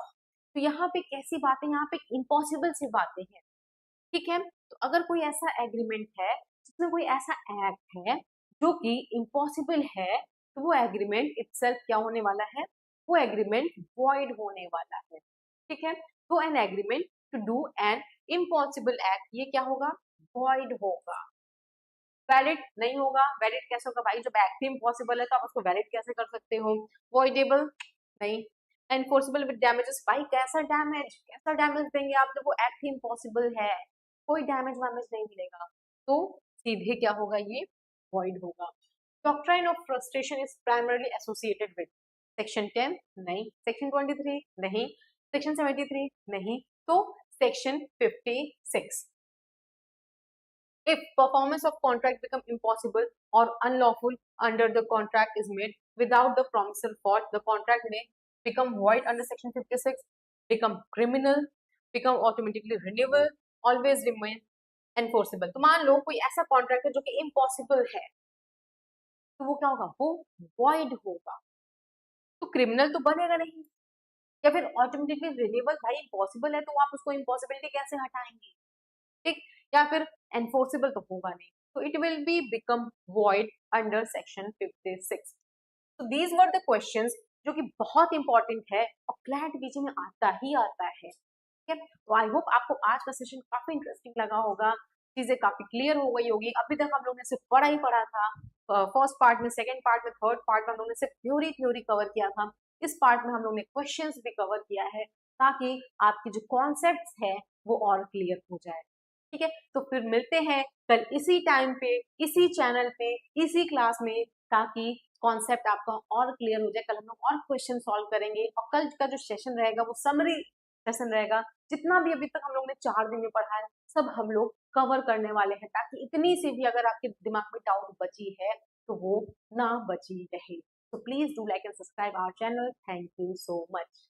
तो यहाँ पे कैसी बातें, यहाँ पे इम्पॉसिबल सी बातें हैं। ठीक है, तो अगर कोई ऐसा एग्रीमेंट है जिसमें कोई ऐसा एक्ट है जो कि इम्पॉसिबल है, तो वो एग्रीमेंट इटसेल्फ क्या होने वाला है, वो एग्रीमेंट वॉइड होने वाला है। ठीक है, तो an agreement to do an impossible act, ये क्या होगा, वॉइड होगा, वैलिड नहीं होगा। वैलिड कैसे होगा भाई, जब एक्ट ही इम्पॉसिबल है तो आप उसको वैलिड कैसे कर सकते हो, वॉइडेबल नहीं, एनफोर्सेबल विद डैमेजेस, भाई कैसा डैमेज देंगे आप जब वो एक्ट ही इम्पॉसिबल है, कोई डैमेज वैमेज नहीं मिलेगा, तो सीधे क्या होगा, ये वॉइड होगा। Doctrine of frustration is primarily associated with section 10 नहीं, सेक्शन 23 नहीं, सेक्शन 73 नहीं, तो section 56। If performance of contract become impossible or unlawful under the contract is made without the promisor fault, the contract may become void under section 56, become criminal, become automatically renewable, always remain enforceable। तो मान लो कोई ऐसा कॉन्ट्रैक्ट है जो कि इम्पॉसिबल है, तो वो क्या होगा, वो void होगा, तो क्रिमिनल तो बनेगा नहीं, या फिर ऑटोमेटिकली रिन्यूएबल भाई इम्पॉसिबल है तो आप उसको इम्पॉसिबिलिटी कैसे हटाएंगे, ठीक, या फिर एनफोर्सेबल तो होगा नहीं, तो it will be become void under section 56। तो दीज वर द क्वेश्चंस जो कि बहुत इंपॉर्टेंट है और क्लैट बीजी में आता ही आता है, ठीक है। तो आई होप आपको आज का सेशन काफी इंटरेस्टिंग लगा होगा, चीजें काफी क्लियर हो गई होगी। अभी तक हम लोग ने सिर्फ पढ़ा ही पढ़ा था, फर्स्ट पार्ट में, सेकंड पार्ट में, थर्ड पार्ट में हम लोग ने सिर्फ थ्योरी थ्योरी कवर किया था। इस पार्ट में हम लोग ने क्वेश्चंस भी कवर किया है ताकि आपके जो कॉन्सेप्ट्स है वो और क्लियर हो जाए, ठीक है। तो फिर मिलते हैं कल इसी टाइम पे, इसी चैनल पे, इसी क्लास में, ताकि कॉन्सेप्ट आपका और क्लियर हो जाए। कल हम लोग और क्वेश्चन सॉल्व करेंगे और कल का जो सेशन रहेगा वो समरी सेशन रहेगा। जितना भी अभी तक हम लोग ने 4 दिन में पढ़ा है सब हम लोग कवर करने वाले हैं, ताकि इतनी सी भी अगर आपके दिमाग में डाउट बची है तो वो ना बची रहे। So please do like and subscribe our channel. Thank you so much.